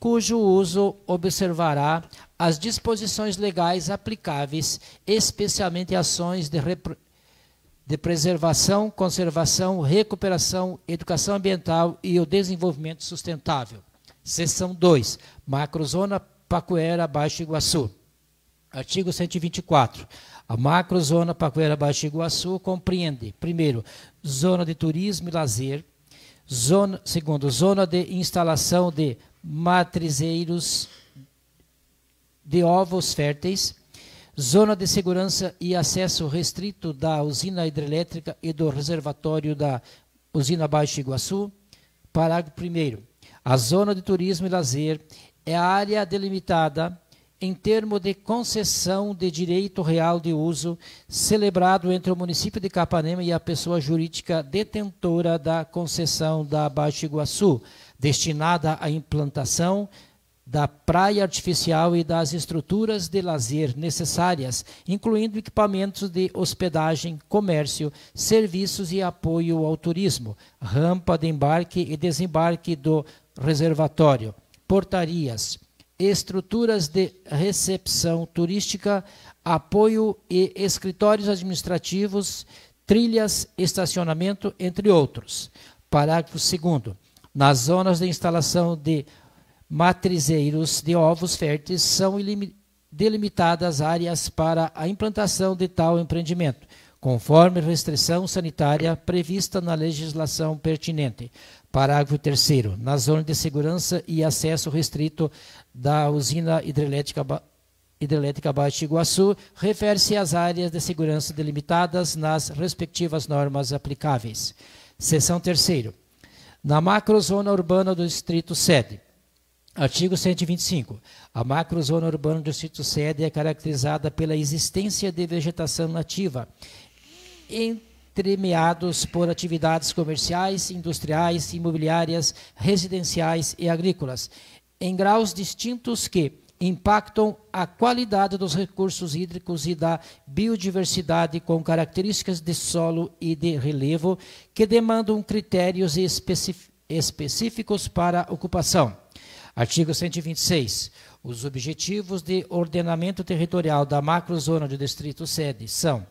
cujo uso observará as disposições legais aplicáveis, especialmente ações de preservação, conservação, recuperação, educação ambiental e o desenvolvimento sustentável. Seção 2. Macrozona Paquera Baixo Iguaçu. Artigo 124. A macrozona Paquera Baixo Iguaçu compreende, primeiro, zona de turismo e lazer, segundo, zona de instalação de matrizeiros de ovos férteis, zona de segurança e acesso restrito da usina hidrelétrica e do reservatório da usina Baixo Iguaçu. Parágrafo 1º. A zona de turismo e lazer é a área delimitada em termo de concessão de direito real de uso, celebrado entre o município de Capanema e a pessoa jurídica detentora da concessão da Baixo Iguaçu, destinada à implantação da praia artificial e das estruturas de lazer necessárias, incluindo equipamentos de hospedagem, comércio, serviços e apoio ao turismo, rampa de embarque e desembarque do reservatório, portarias, estruturas de recepção turística, apoio e escritórios administrativos, trilhas, estacionamento, entre outros. Parágrafo 2º. Nas zonas de instalação de matrizeiros de ovos férteis são delimitadas áreas para a implantação de tal empreendimento, conforme restrição sanitária prevista na legislação pertinente. Parágrafo 3º. Na zona de segurança e acesso restrito da usina hidrelétrica Baixo Iguaçu, refere-se às áreas de segurança delimitadas nas respectivas normas aplicáveis. Seção 3ª. Na macrozona urbana do Distrito Sede. Artigo 125. A macrozona urbana do Distrito Sede é caracterizada pela existência de vegetação nativa, entremeados por atividades comerciais, industriais, imobiliárias, residenciais e agrícolas, em graus distintos que impactam a qualidade dos recursos hídricos e da biodiversidade com características de solo e de relevo que demandam critérios específicos para ocupação. Artigo 126. Os objetivos de ordenamento territorial da macrozona do Distrito Sede são: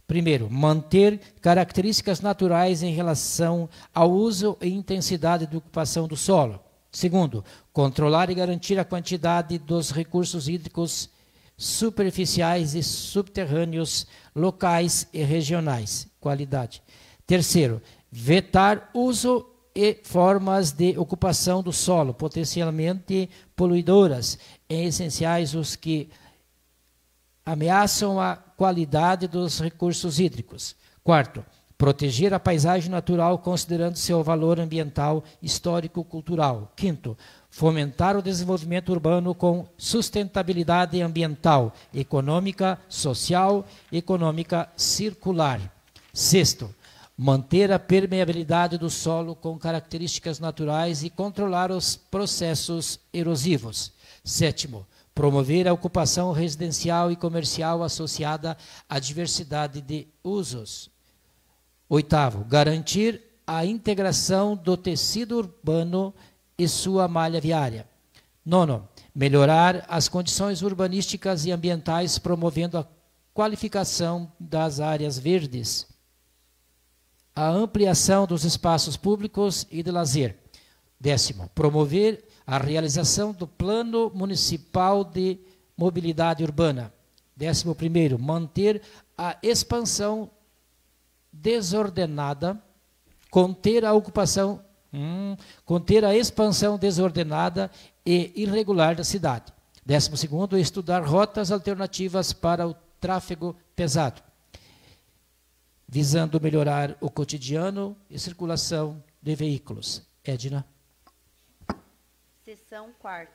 primeiro, manter características naturais em relação ao uso e intensidade de ocupação do solo. Segundo, controlar e garantir a quantidade dos recursos hídricos superficiais e subterrâneos, locais e regionais. Qualidade. Terceiro, vetar uso e formas de ocupação do solo, potencialmente poluidoras, em essenciais os que ameaçam a qualidade dos recursos hídricos. Quarto, proteger a paisagem natural considerando seu valor ambiental, histórico-cultural. Quinto, fomentar o desenvolvimento urbano com sustentabilidade ambiental, econômica, social, econômica circular. Sexto, manter a permeabilidade do solo com características naturais e controlar os processos erosivos. Sétimo, promover a ocupação residencial e comercial associada à diversidade de usos. Oitavo, garantir a integração do tecido urbano e sua malha viária. Nono, melhorar as condições urbanísticas e ambientais, promovendo a qualificação das áreas verdes, a ampliação dos espaços públicos e de lazer. Décimo, promover a realização do Plano Municipal de Mobilidade Urbana. 11º, manter a expansão desordenada, conter a expansão desordenada e irregular da cidade. 12º, estudar rotas alternativas para o tráfego pesado, visando melhorar o cotidiano e circulação de veículos. Edna. Seção 4ª.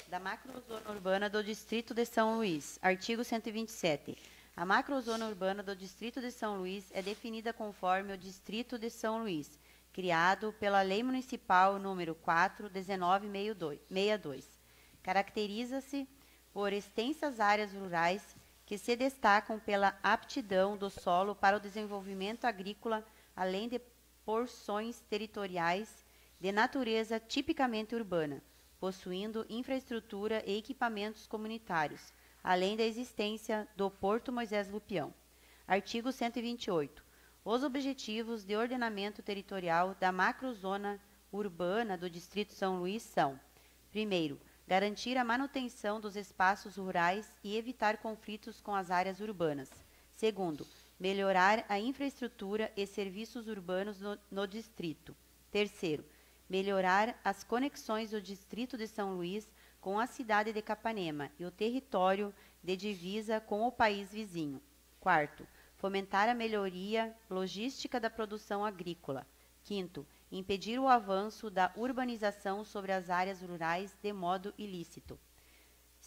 Da macrozona urbana do Distrito de São Luís. Artigo 127. A macrozona urbana do Distrito de São Luís é definida conforme o Distrito de São Luís, criado pela Lei Municipal número 4/1962. Caracteriza-se por extensas áreas rurais que se destacam pela aptidão do solo para o desenvolvimento agrícola, além de porções territoriais de natureza tipicamente urbana, possuindo infraestrutura e equipamentos comunitários, além da existência do Porto Moisés Lupião. Artigo 128. Os objetivos de ordenamento territorial da macrozona urbana do Distrito São Luís são: primeiro, garantir a manutenção dos espaços rurais e evitar conflitos com as áreas urbanas. Segundo, melhorar a infraestrutura e serviços urbanos no distrito. Terceiro, melhorar as conexões do Distrito de São Luís com a cidade de Capanema e o território de divisa com o país vizinho. Quarto, fomentar a melhoria logística da produção agrícola. Quinto, impedir o avanço da urbanização sobre as áreas rurais de modo ilícito.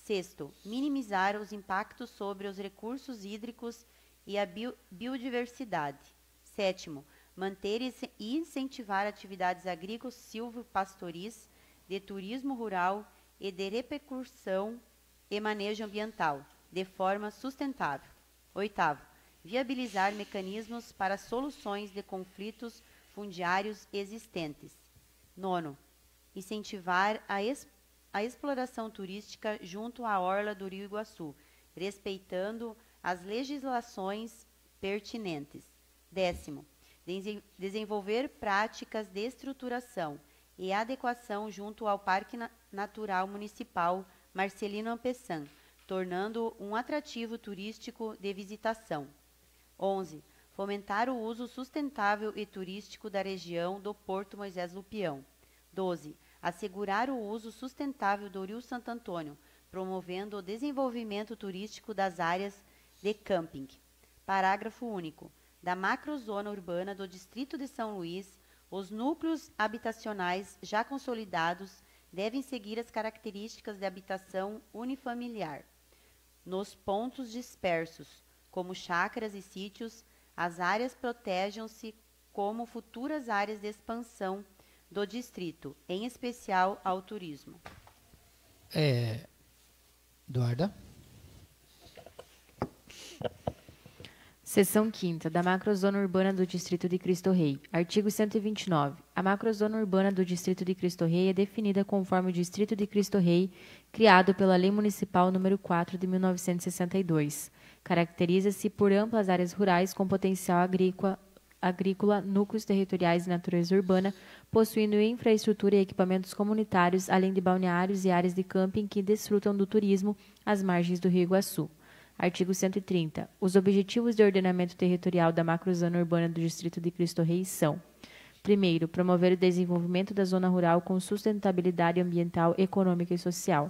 Sexto, minimizar os impactos sobre os recursos hídricos e a biodiversidade. Sétimo, manter e incentivar atividades agrícolas, silvopastoris, de turismo rural e de repercussão e manejo ambiental, de forma sustentável. Oitavo, viabilizar mecanismos para soluções de conflitos fundiários existentes. Nono, incentivar a exploração turística junto à orla do Rio Iguaçu, respeitando as legislações pertinentes. Décimo, desenvolver práticas de estruturação e adequação junto ao Parque Natural Municipal Marcelino Ampezan, tornando um atrativo turístico de visitação. 11. Fomentar o uso sustentável e turístico da região do Porto Moisés Lupião. 12. Assegurar o uso sustentável do Rio Santo Antônio, promovendo o desenvolvimento turístico das áreas de camping. Parágrafo único. Da macrozona urbana do Distrito de São Luís, os núcleos habitacionais já consolidados devem seguir as características de habitação unifamiliar. Nos pontos dispersos, como chácaras e sítios, as áreas protejam-se como futuras áreas de expansão do distrito, em especial ao turismo. Eduarda? Seção 5ª, da macrozona urbana do Distrito de Cristo Rei. Artigo 129. A macrozona urbana do Distrito de Cristo Rei é definida conforme o Distrito de Cristo Rei, criado pela Lei Municipal nº 4 de 1962. Caracteriza-se por amplas áreas rurais com potencial agrícola, núcleos territoriais de natureza urbana, possuindo infraestrutura e equipamentos comunitários, além de balneários e áreas de camping que desfrutam do turismo às margens do Rio Iguaçu. Artigo 130. Os objetivos de ordenamento territorial da macrozona urbana do Distrito de Cristo Rei são: primeiro, promover o desenvolvimento da zona rural com sustentabilidade ambiental, econômica e social.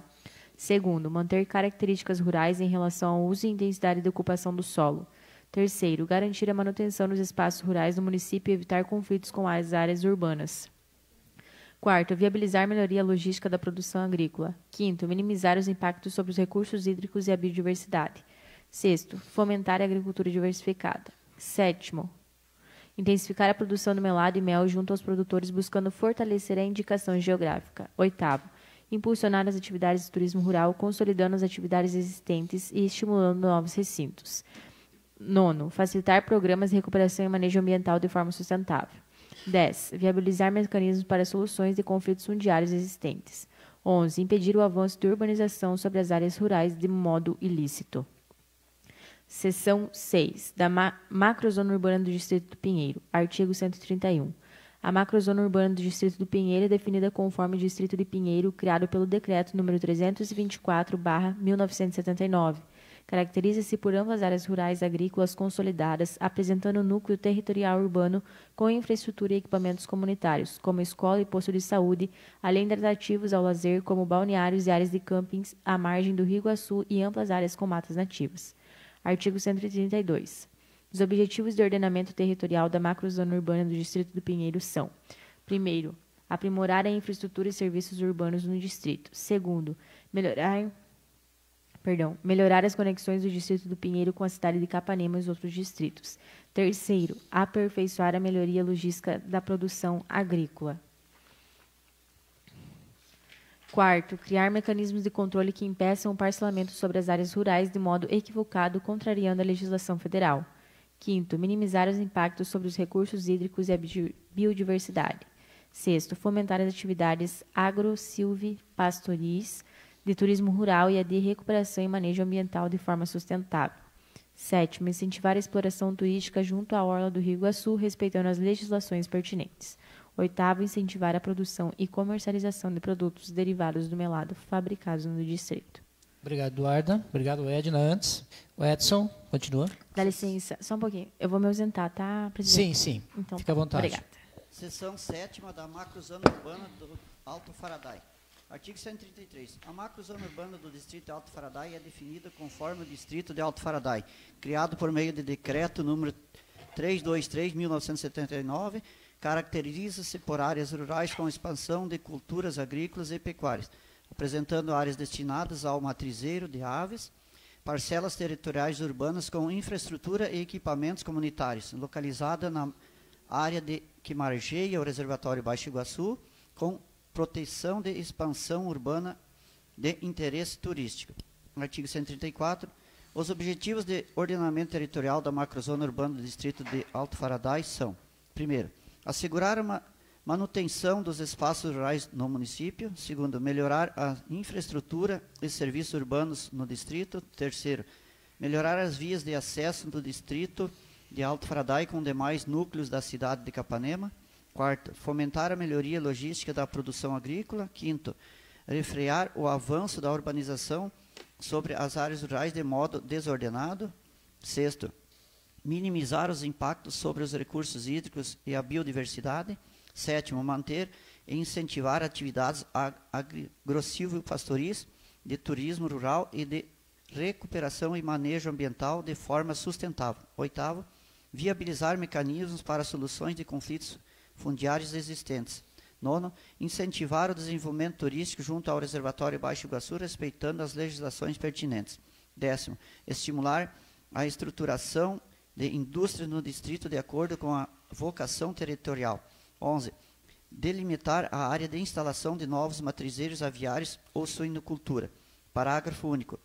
Segundo, manter características rurais em relação ao uso e intensidade de ocupação do solo. Terceiro, garantir a manutenção dos espaços rurais do município e evitar conflitos com as áreas urbanas. Quarto, viabilizar a melhoria logística da produção agrícola. Quinto, minimizar os impactos sobre os recursos hídricos e a biodiversidade. Sexto, fomentar a agricultura diversificada. Sétimo, intensificar a produção de melado e mel junto aos produtores, buscando fortalecer a indicação geográfica. Oitavo, impulsionar as atividades de turismo rural, consolidando as atividades existentes e estimulando novos recintos. Nono, facilitar programas de recuperação e manejo ambiental de forma sustentável. 10. Viabilizar mecanismos para soluções de conflitos fundiários existentes. 11. Impedir o avanço de urbanização sobre as áreas rurais de modo ilícito. Seção 6. Da macrozona urbana do Distrito do Pinheiro. Artigo 131. A macrozona urbana do Distrito do Pinheiro é definida conforme o Distrito de Pinheiro, criado pelo Decreto nº 324/1979. Caracteriza-se por amplas áreas rurais agrícolas consolidadas, apresentando núcleo territorial urbano com infraestrutura e equipamentos comunitários, como escola e posto de saúde, além de atrativos ao lazer, como balneários e áreas de campings à margem do Rio Iguaçu e amplas áreas com matas nativas. Artigo 132. Os objetivos de ordenamento territorial da macrozona urbana do Distrito do Pinheiro são: primeiro, aprimorar a infraestrutura e serviços urbanos no distrito. Segundo, melhorar as conexões do Distrito do Pinheiro com a cidade de Capanema e os outros distritos. Terceiro, aperfeiçoar a melhoria logística da produção agrícola. Quarto, criar mecanismos de controle que impeçam o parcelamento sobre as áreas rurais de modo equivocado, contrariando a legislação federal. Quinto, minimizar os impactos sobre os recursos hídricos e a biodiversidade. Sexto, fomentar as atividades agro-silvipastoris, de turismo rural e a de recuperação e manejo ambiental de forma sustentável. Sétimo, incentivar a exploração turística junto à orla do Rio Iguaçu, respeitando as legislações pertinentes. Oitavo, incentivar a produção e comercialização de produtos derivados do melado fabricados no distrito. Obrigado, Eduarda. Obrigado, Edna. Antes, o Edson, continua. Dá licença, só um pouquinho. Eu vou me ausentar, tá, presidente? Sim. Então, fica à vontade. Obrigada. Seção 7ª da macrozona urbana do Alto Faraday. Artigo 133. A macrozona urbana do Distrito de Alto Faraday é definida conforme o Distrito de Alto Faraday, criado por meio de Decreto número 323/1979, caracteriza-se por áreas rurais com expansão de culturas agrícolas e pecuárias, apresentando áreas destinadas ao matrizeiro de aves, parcelas territoriais urbanas com infraestrutura e equipamentos comunitários, localizada na área que margeia o reservatório Baixo Iguaçu, com proteção de expansão urbana de interesse turístico. Artigo 134. Os objetivos de ordenamento territorial da macrozona urbana do distrito de Alto Faraday são: primeiro, assegurar uma manutenção dos espaços rurais no município. Segundo, melhorar a infraestrutura e serviços urbanos no distrito. Terceiro, melhorar as vias de acesso do distrito de Alto Faraday com demais núcleos da cidade de Capanema. Quarto, fomentar a melhoria logística da produção agrícola. Quinto, refrear o avanço da urbanização sobre as áreas rurais de modo desordenado. Sexto, minimizar os impactos sobre os recursos hídricos e a biodiversidade. Sétimo, manter e incentivar atividades agro-silvopastoris, de turismo rural e de recuperação e manejo ambiental de forma sustentável. Oitavo, viabilizar mecanismos para soluções de conflitos fundiários existentes. Nono, incentivar o desenvolvimento turístico junto ao reservatório Baixo Iguaçu, respeitando as legislações pertinentes. Décimo, estimular a estruturação de indústrias no distrito de acordo com a vocação territorial. 11. Delimitar a área de instalação de novos matrizeiros aviários ou suinocultura. Parágrafo único.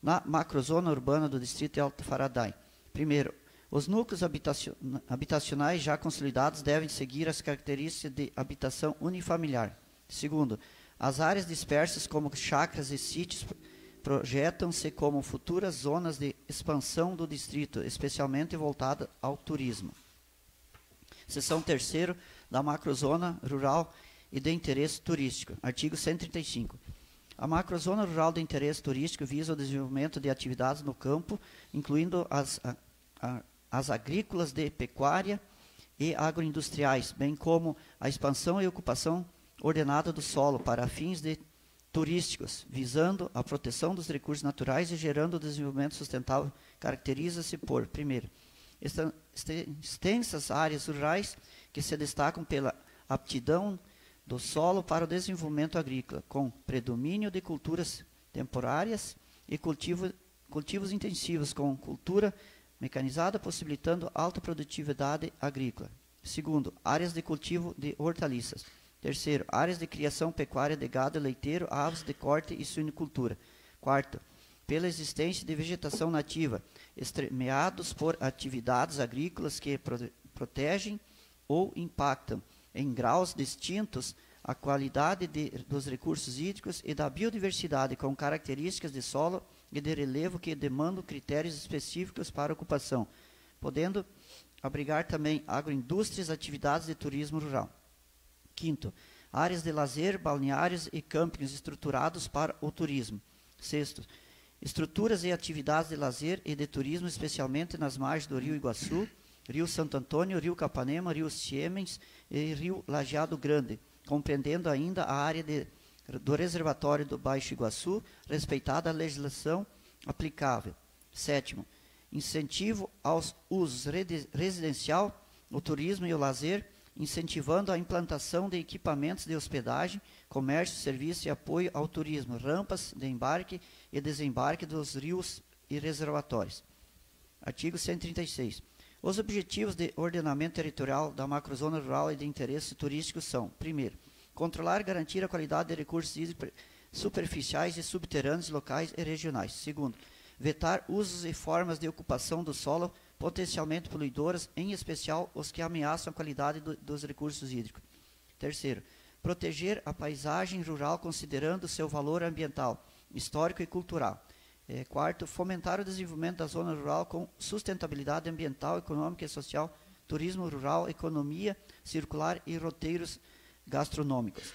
Na macrozona urbana do distrito de Alto Faraday. Primeiro, os núcleos habitacionais já consolidados devem seguir as características de habitação unifamiliar. Segundo, as áreas dispersas como chácaras e sítios projetam-se como futuras zonas de expansão do distrito, especialmente voltada ao turismo. Seção 3ª da macrozona rural e de interesse turístico. Artigo 135. A macrozona rural de interesse turístico visa o desenvolvimento de atividades no campo, incluindo as agrícolas, de pecuária e agroindustriais, bem como a expansão e ocupação ordenada do solo para fins turísticos, visando a proteção dos recursos naturais e gerando o desenvolvimento sustentável. Caracteriza-se por, primeiro, extensas áreas rurais que se destacam pela aptidão do solo para o desenvolvimento agrícola, com predomínio de culturas temporárias e cultivos intensivos, com cultura mecanizada, possibilitando alta produtividade agrícola. Segundo, áreas de cultivo de hortaliças. Terceiro, áreas de criação pecuária de gado leiteiro, aves de corte e suinicultura. Quarto, pela existência de vegetação nativa, estremeados por atividades agrícolas que protegem ou impactam, em graus distintos, a qualidade dos recursos hídricos e da biodiversidade, com características de solo e de relevo que demandam critérios específicos para ocupação, podendo abrigar também agroindústrias, atividades de turismo rural. Quinto, áreas de lazer, balneários e campings estruturados para o turismo. Sexto, estruturas e atividades de lazer e de turismo, especialmente nas margens do Rio Iguaçu, Rio Santo Antônio, Rio Capanema, Rio Siemens e Rio Lajeado Grande, compreendendo ainda a área do reservatório do Baixo Iguaçu, respeitada a legislação aplicável. Sétimo, incentivo aos usos residencial, o turismo e o lazer, incentivando a implantação de equipamentos de hospedagem, comércio, serviço e apoio ao turismo, rampas de embarque e desembarque dos rios e reservatórios. Artigo 136. Os objetivos de ordenamento territorial da macrozona rural e de interesse turístico são: primeiro, controlar e garantir a qualidade de recursos hídricos superficiais e subterrâneos locais e regionais. Segundo, vetar usos e formas de ocupação do solo potencialmente poluidoras, em especial os que ameaçam a qualidade dos recursos hídricos. Terceiro, proteger a paisagem rural considerando seu valor ambiental, histórico e cultural. Quarto, fomentar o desenvolvimento da zona rural com sustentabilidade ambiental, econômica e social, turismo rural, economia circular e roteiros gastronômicos.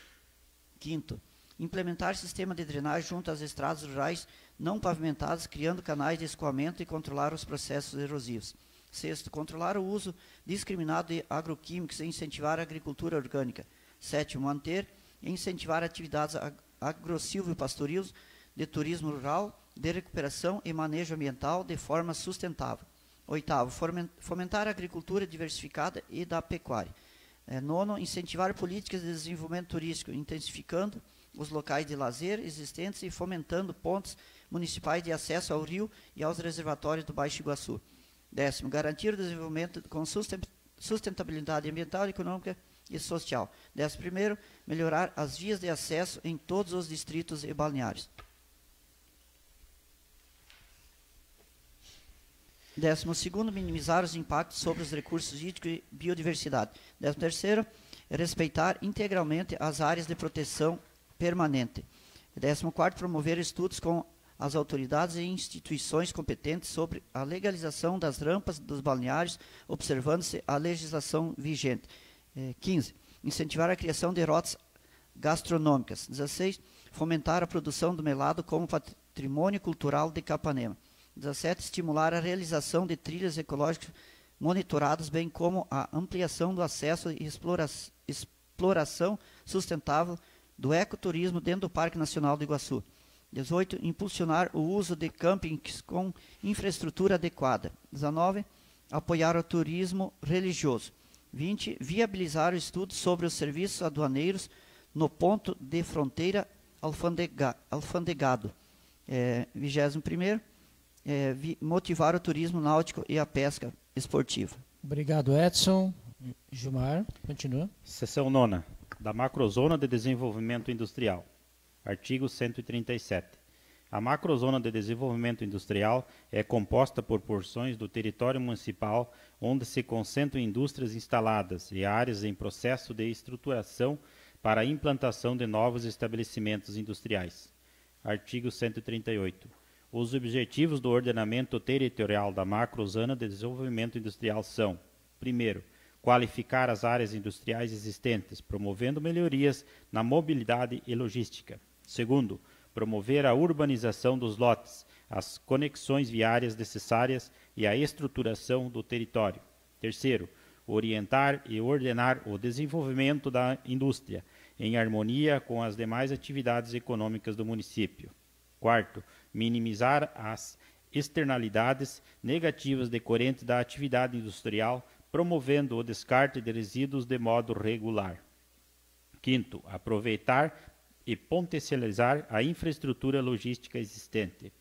Quinto, implementar sistema de drenagem junto às estradas rurais não pavimentadas, criando canais de escoamento e controlar os processos erosivos. Sexto, controlar o uso discriminado de agroquímicos e incentivar a agricultura orgânica. Sétimo, manter e incentivar atividades agro-silvopastoris de turismo rural, de recuperação e manejo ambiental de forma sustentável. Oitavo, fomentar a agricultura diversificada e da pecuária. Nono, incentivar políticas de desenvolvimento turístico, intensificando os locais de lazer existentes e fomentando pontos municipais de acesso ao rio e aos reservatórios do Baixo Iguaçu. 10º, garantir o desenvolvimento com sustentabilidade ambiental, econômica e social. 11º, melhorar as vias de acesso em todos os distritos e balneários. 12º, minimizar os impactos sobre os recursos hídricos e biodiversidade. 13º, respeitar integralmente as áreas de proteção permanente. 14º, promover estudos com as autoridades e instituições competentes sobre a legalização das rampas dos balneários, observando-se a legislação vigente. 15, incentivar a criação de rotas gastronômicas. 16, fomentar a produção do melado como patrimônio cultural de Capanema. 17, estimular a realização de trilhas ecológicas monitoradas, bem como a ampliação do acesso e exploração sustentável do ecoturismo dentro do Parque Nacional do Iguaçu. 18, impulsionar o uso de campings com infraestrutura adequada. 19, apoiar o turismo religioso. 20, viabilizar o estudo sobre os serviços aduaneiros no ponto de fronteira alfandegado. 21º, motivar o turismo náutico e a pesca esportiva. Obrigado, Edson. Gilmar, continua. Seção 9ª, da Macrozona de Desenvolvimento Industrial. Artigo 137. A macrozona de desenvolvimento industrial é composta por porções do território municipal onde se concentram indústrias instaladas e áreas em processo de estruturação para a implantação de novos estabelecimentos industriais. Artigo 138. Os objetivos do ordenamento territorial da macrozona de desenvolvimento industrial são: primeiro, qualificar as áreas industriais existentes, promovendo melhorias na mobilidade e logística. Segundo, promover a urbanização dos lotes, as conexões viárias necessárias e a estruturação do território. Terceiro, orientar e ordenar o desenvolvimento da indústria, em harmonia com as demais atividades econômicas do município. Quarto, minimizar as externalidades negativas decorrentes da atividade industrial, promovendo o descarte de resíduos de modo regular. Quinto, aproveitar e potencializar a infraestrutura logística existente.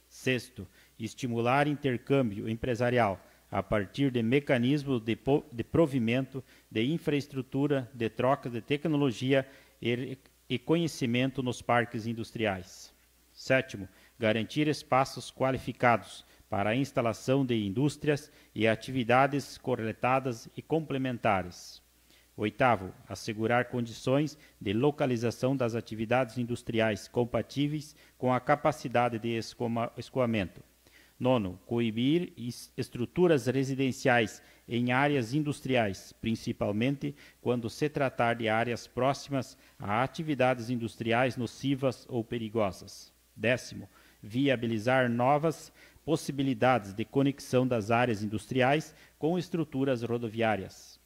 Sexto, estimular intercâmbio empresarial a partir de mecanismos de provimento de infraestrutura, de troca de tecnologia e conhecimento nos parques industriais. Sétimo, garantir espaços qualificados para a instalação de indústrias e atividades correlatas e complementares. Oitavo, assegurar condições de localização das atividades industriais compatíveis com a capacidade de escoamento. Nono, coibir estruturas residenciais em áreas industriais, principalmente quando se tratar de áreas próximas a atividades industriais nocivas ou perigosas. Décimo, viabilizar novas possibilidades de conexão das áreas industriais com estruturas rodoviárias.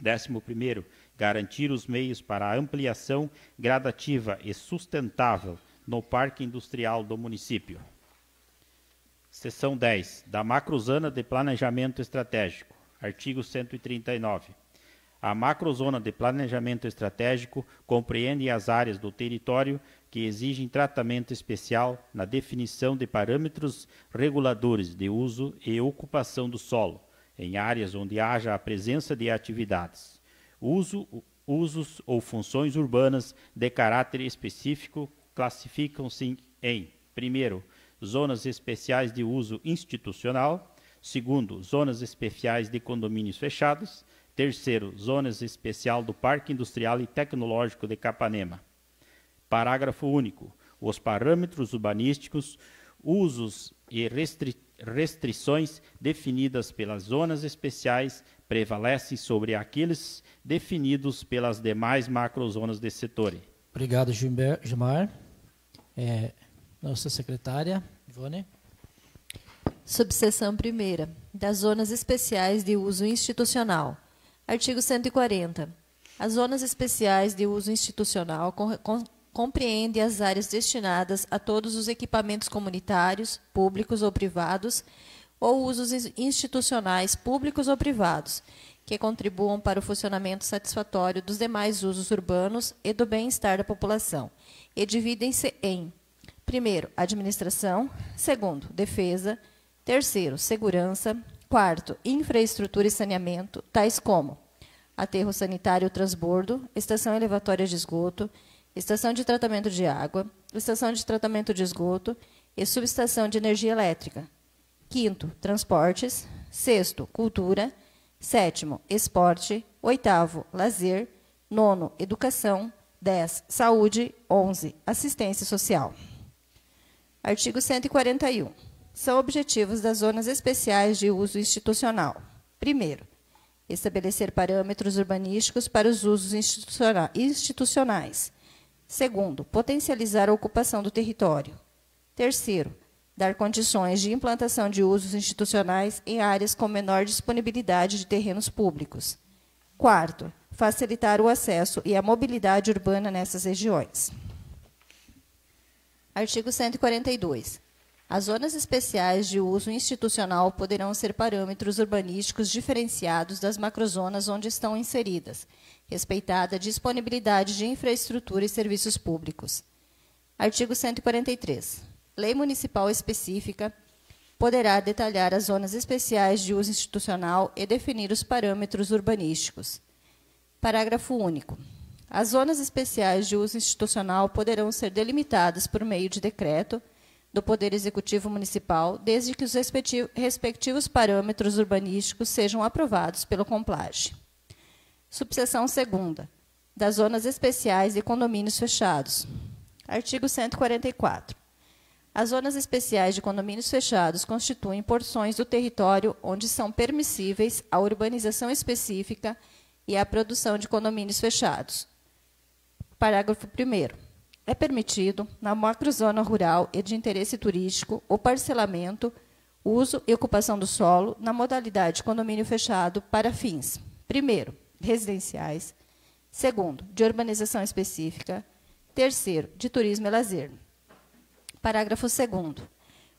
11º, garantir os meios para a ampliação gradativa e sustentável no parque industrial do município. Seção 10, da Macrozona de Planejamento Estratégico. Artigo 139. A macrozona de planejamento estratégico compreende as áreas do território que exigem tratamento especial na definição de parâmetros reguladores de uso e ocupação do solo, em áreas onde haja a presença de atividades, usos ou funções urbanas de caráter específico classificam-se em: primeiro, zonas especiais de uso institucional; segundo, zonas especiais de condomínios fechados; terceiro, zonas especial do Parque Industrial e Tecnológico de Capanema. Parágrafo único. Os parâmetros urbanísticos, usos e restrições definidas pelas zonas especiais prevalecem sobre aqueles definidos pelas demais macrozonas de setor. Obrigado, Gilmar. Nossa secretária, Ivone. Subseção 1ª, das zonas especiais de uso institucional. Artigo 140. As zonas especiais de uso institucional compreendem as áreas destinadas a todos os equipamentos comunitários, públicos ou privados, ou usos institucionais, públicos ou privados, que contribuam para o funcionamento satisfatório dos demais usos urbanos e do bem-estar da população, e dividem-se em: primeiro, administração; segundo, defesa; terceiro, segurança; quarto, infraestrutura e saneamento, tais como aterro sanitário ou transbordo, estação elevatória de esgoto, estação de tratamento de água, estação de tratamento de esgoto e subestação de energia elétrica. Quinto, transportes. Sexto, cultura. Sétimo, esporte. Oitavo, lazer. Nono, educação. 10, saúde. 11, assistência social. Artigo 141. São objetivos das zonas especiais de uso institucional. Primeiro, estabelecer parâmetros urbanísticos para os usos institucionais. Segundo, potencializar a ocupação do território. Terceiro, dar condições de implantação de usos institucionais em áreas com menor disponibilidade de terrenos públicos. Quarto, facilitar o acesso e a mobilidade urbana nessas regiões. Artigo 142. As zonas especiais de uso institucional poderão ser parâmetros urbanísticos diferenciados das macrozonas onde estão inseridas, respeitada a disponibilidade de infraestrutura e serviços públicos. Artigo 143. Lei municipal específica poderá detalhar as zonas especiais de uso institucional e definir os parâmetros urbanísticos. Parágrafo único. As zonas especiais de uso institucional poderão ser delimitadas por meio de decreto do Poder Executivo Municipal, desde que os respectivos parâmetros urbanísticos sejam aprovados pelo COMPLAGE. Subseção 2ª. Das zonas especiais e condomínios fechados. Artigo 144. As zonas especiais de condomínios fechados constituem porções do território onde são permissíveis a urbanização específica e a produção de condomínios fechados. Parágrafo 1º. É permitido, na macrozona rural e de interesse turístico, o parcelamento, uso e ocupação do solo na modalidade de condomínio fechado para fins: primeiro, residenciais; segundo, de urbanização específica; terceiro, de turismo e lazer. Parágrafo 2º.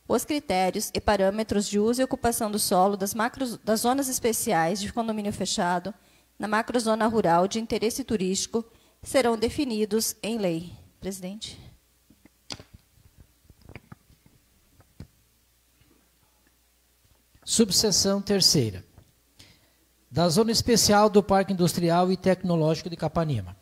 Os critérios e parâmetros de uso e ocupação do solo das zonas especiais de condomínio fechado na macrozona rural de interesse turístico serão definidos em lei. Presidente. Subseção 3ª. Da Zona Especial do Parque Industrial e Tecnológico de Capanema.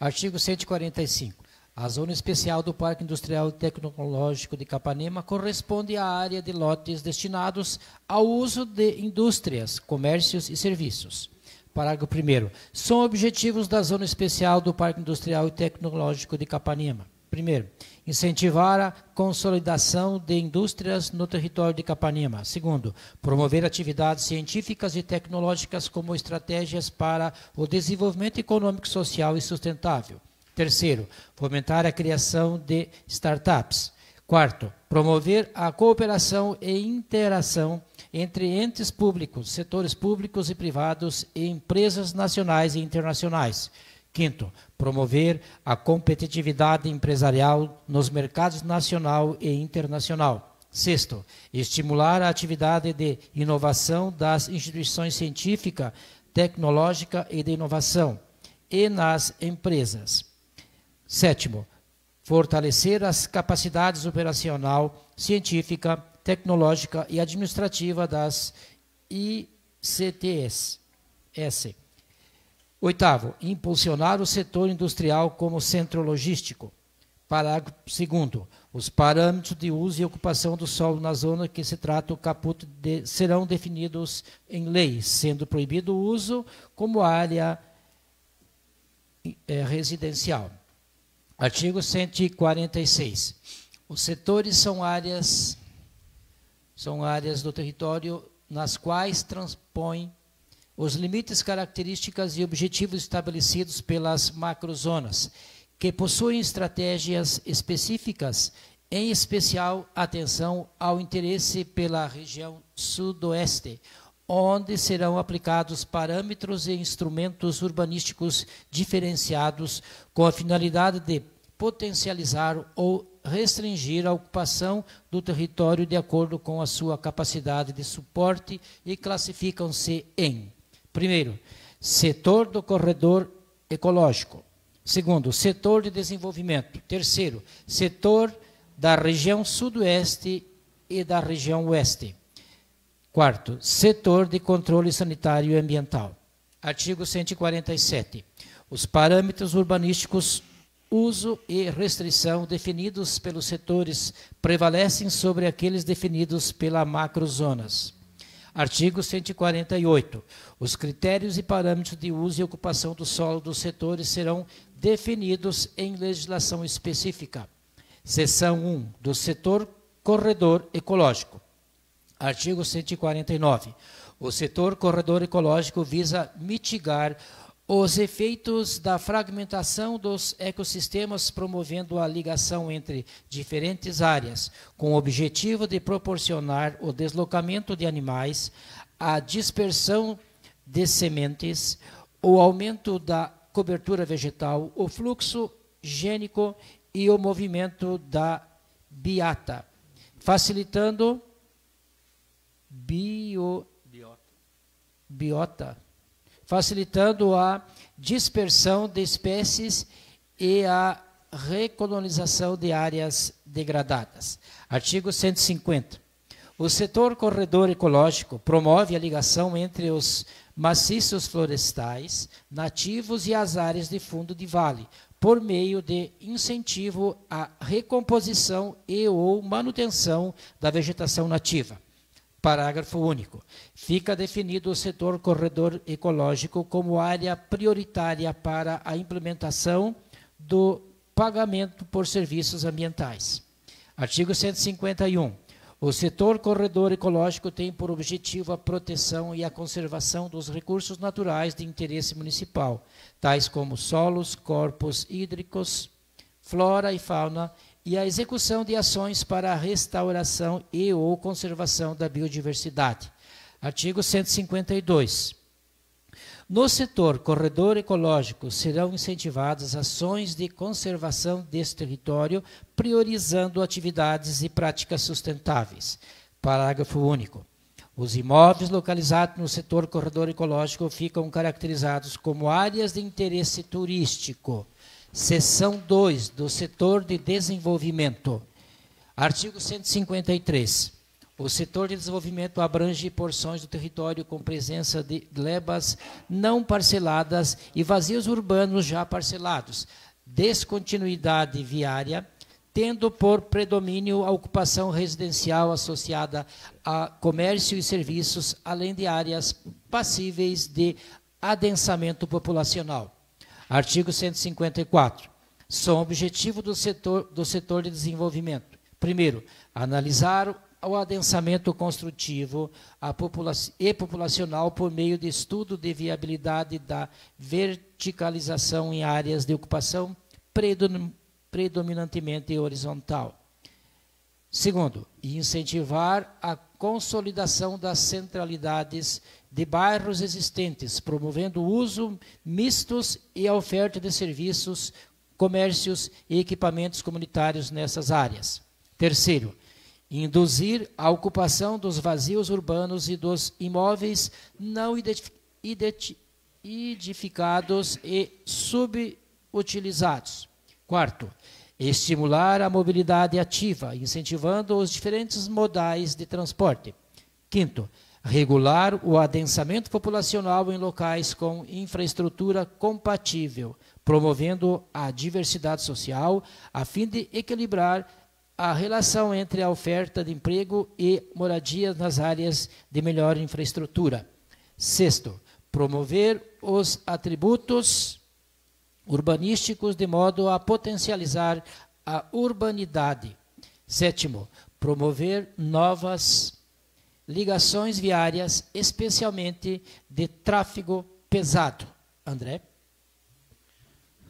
Artigo 145. A Zona Especial do Parque Industrial e Tecnológico de Capanema corresponde à área de lotes destinados ao uso de indústrias, comércios e serviços. Parágrafo 1º. São objetivos da Zona Especial do Parque Industrial e Tecnológico de Capanema. Primeiro, incentivar a consolidação de indústrias no território de Capanema. Segundo, promover atividades científicas e tecnológicas como estratégias para o desenvolvimento econômico, social e sustentável. Terceiro, fomentar a criação de startups. Quarto, promover a cooperação e interação entre entes públicos, setores públicos e privados e empresas nacionais e internacionais. Quinto, promover a competitividade empresarial nos mercados nacional e internacional. Sexto, estimular a atividade de inovação das instituições científica, tecnológica e de inovação e nas empresas. Sétimo, fortalecer as capacidades operacional, científica, tecnológica e administrativa das ICTs. Oitavo, impulsionar o setor industrial como centro logístico. Parágrafo 2º. Os parâmetros de uso e ocupação do solo na zona que se trata o caput serão definidos em lei, sendo proibido o uso como área residencial. Artigo 146. Os setores são áreas do território nas quais transpõem os limites, características e objetivos estabelecidos pelas macrozonas, que possuem estratégias específicas, em especial atenção ao interesse pela região sudoeste, onde serão aplicados parâmetros e instrumentos urbanísticos diferenciados com a finalidade de potencializar ou restringir a ocupação do território de acordo com a sua capacidade de suporte e classificam-se em: primeiro, setor do corredor ecológico; segundo, setor de desenvolvimento; terceiro, setor da região sudoeste e da região oeste; quarto, setor de controle sanitário e ambiental. Artigo 147. Os parâmetros urbanísticos, uso e restrição definidos pelos setores prevalecem sobre aqueles definidos pela macrozonas. Artigo 148. Os critérios e parâmetros de uso e ocupação do solo dos setores serão definidos em legislação específica. Seção 1. Do setor corredor ecológico. Artigo 149. O setor corredor ecológico visa mitigar os efeitos da fragmentação dos ecossistemas, promovendo a ligação entre diferentes áreas, com o objetivo de proporcionar o deslocamento de animais, a dispersão de sementes, o aumento da cobertura vegetal, o fluxo gênico e o movimento da biota, facilitando facilitando a dispersão de espécies e a recolonização de áreas degradadas. Artigo 150. O setor corredor ecológico promove a ligação entre os maciços florestais nativos e as áreas de fundo de vale, por meio de incentivo à recomposição e ou manutenção da vegetação nativa. Parágrafo único. Fica definido o setor corredor ecológico como área prioritária para a implementação do pagamento por serviços ambientais. Artigo 151. O setor corredor ecológico tem por objetivo a proteção e a conservação dos recursos naturais de interesse municipal, tais como solos, corpos hídricos, flora e fauna, e a execução de ações para a restauração e ou conservação da biodiversidade. Artigo 152. No setor corredor ecológico serão incentivadas ações de conservação desse território, priorizando atividades e práticas sustentáveis. Parágrafo único. Os imóveis localizados no setor corredor ecológico ficam caracterizados como áreas de interesse turístico. Seção 2 do setor de desenvolvimento. Artigo 153. O setor de desenvolvimento abrange porções do território com presença de glebas não parceladas e vazios urbanos já parcelados, descontinuidade viária, tendo por predomínio a ocupação residencial associada a comércio e serviços, além de áreas passíveis de adensamento populacional. Artigo 154. São objetivo do setor de desenvolvimento: primeiro, analisar o adensamento construtivo e populacional por meio de estudo de viabilidade da verticalização em áreas de ocupação predominantemente horizontal. Segundo, incentivar a consolidação das centralidades de bairros existentes, promovendo o uso mistos e a oferta de serviços, comércios e equipamentos comunitários nessas áreas. Terceiro, induzir a ocupação dos vazios urbanos e dos imóveis não edificados e subutilizados. Quarto, estimular a mobilidade ativa, incentivando os diferentes modais de transporte. Quinto, regular o adensamento populacional em locais com infraestrutura compatível, promovendo a diversidade social, a fim de equilibrar a relação entre a oferta de emprego e moradia nas áreas de melhor infraestrutura. Sexto, promover os atributos urbanísticos de modo a potencializar a urbanidade. Sétimo, promover novas ligações viárias, especialmente de tráfego pesado. André?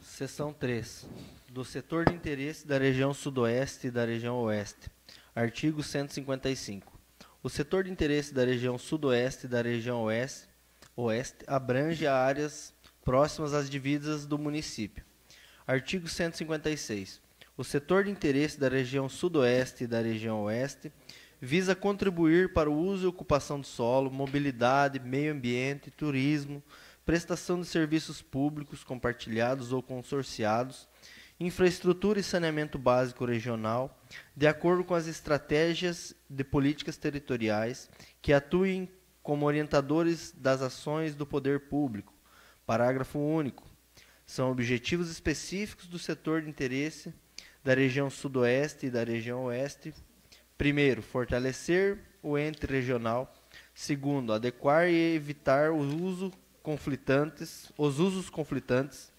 Seção 3. Do setor de interesse da região sudoeste e da região oeste. Artigo 155. O setor de interesse da região sudoeste e da região oeste abrange áreas próximas às divisas do município. Artigo 156. O setor de interesse da região sudoeste e da região oeste visa contribuir para o uso e ocupação do solo, mobilidade, meio ambiente, turismo, prestação de serviços públicos compartilhados ou consorciados, infraestrutura e saneamento básico regional, de acordo com as estratégias de políticas territoriais que atuem como orientadores das ações do poder público. Parágrafo único. São objetivos específicos do setor de interesse da região sudoeste e da região oeste. Primeiro, fortalecer o ente regional. Segundo, adequar e evitar os usos conflitantes.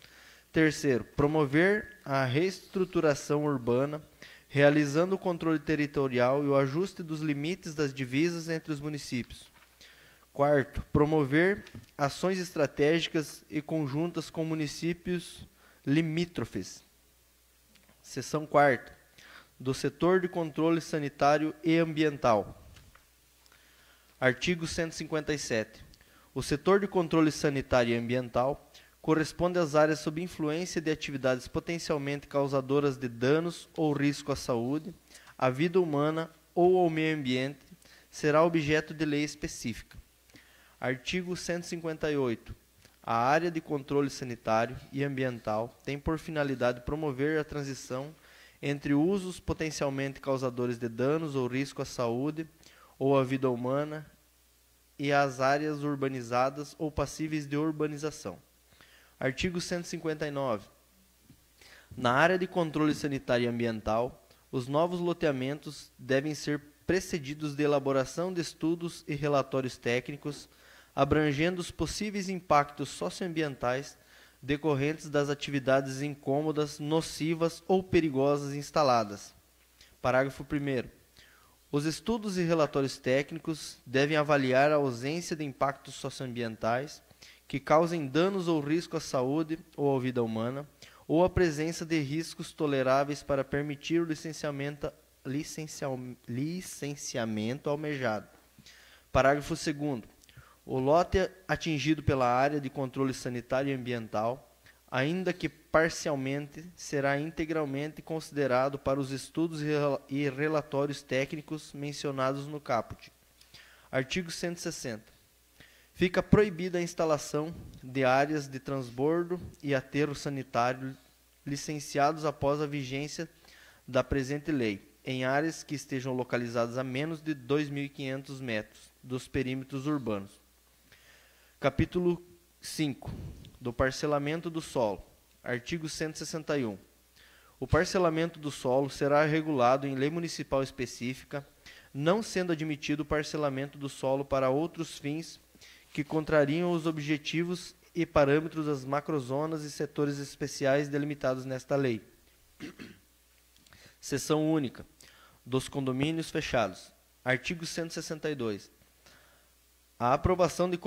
Terceiro, promover a reestruturação urbana, realizando o controle territorial e o ajuste dos limites das divisas entre os municípios. Quarto, promover ações estratégicas e conjuntas com municípios limítrofes. Seção 4ª, do setor de controle sanitário e ambiental. Artigo 157. O setor de controle sanitário e ambiental corresponde às áreas sob influência de atividades potencialmente causadoras de danos ou risco à saúde, à vida humana ou ao meio ambiente, será objeto de lei específica. Artigo 158. A área de controle sanitário e ambiental tem por finalidade promover a transição entre usos potencialmente causadores de danos ou risco à saúde ou à vida humana e as áreas urbanizadas ou passíveis de urbanização. Artigo 159. Na área de controle sanitário e ambiental, os novos loteamentos devem ser precedidos de elaboração de estudos e relatórios técnicos abrangendo os possíveis impactos socioambientais decorrentes das atividades incômodas, nocivas ou perigosas instaladas. Parágrafo 1º. Os estudos e relatórios técnicos devem avaliar a ausência de impactos socioambientais que causem danos ou risco à saúde ou à vida humana, ou a presença de riscos toleráveis para permitir o licenciamento almejado. Parágrafo 2º. O lote atingido pela área de controle sanitário e ambiental, ainda que parcialmente, será integralmente considerado para os estudos e relatórios técnicos mencionados no caput. Artigo 160. Fica proibida a instalação de áreas de transbordo e aterro sanitário licenciados após a vigência da presente lei, em áreas que estejam localizadas a menos de 2.500 metros dos perímetros urbanos. Capítulo 5. Do parcelamento do solo. Artigo 161. O parcelamento do solo será regulado em lei municipal específica, não sendo admitido o parcelamento do solo para outros fins que contrariam os objetivos e parâmetros das macrozonas e setores especiais delimitados nesta lei. Seção única. Dos condomínios fechados. Artigo 162. A aprovação de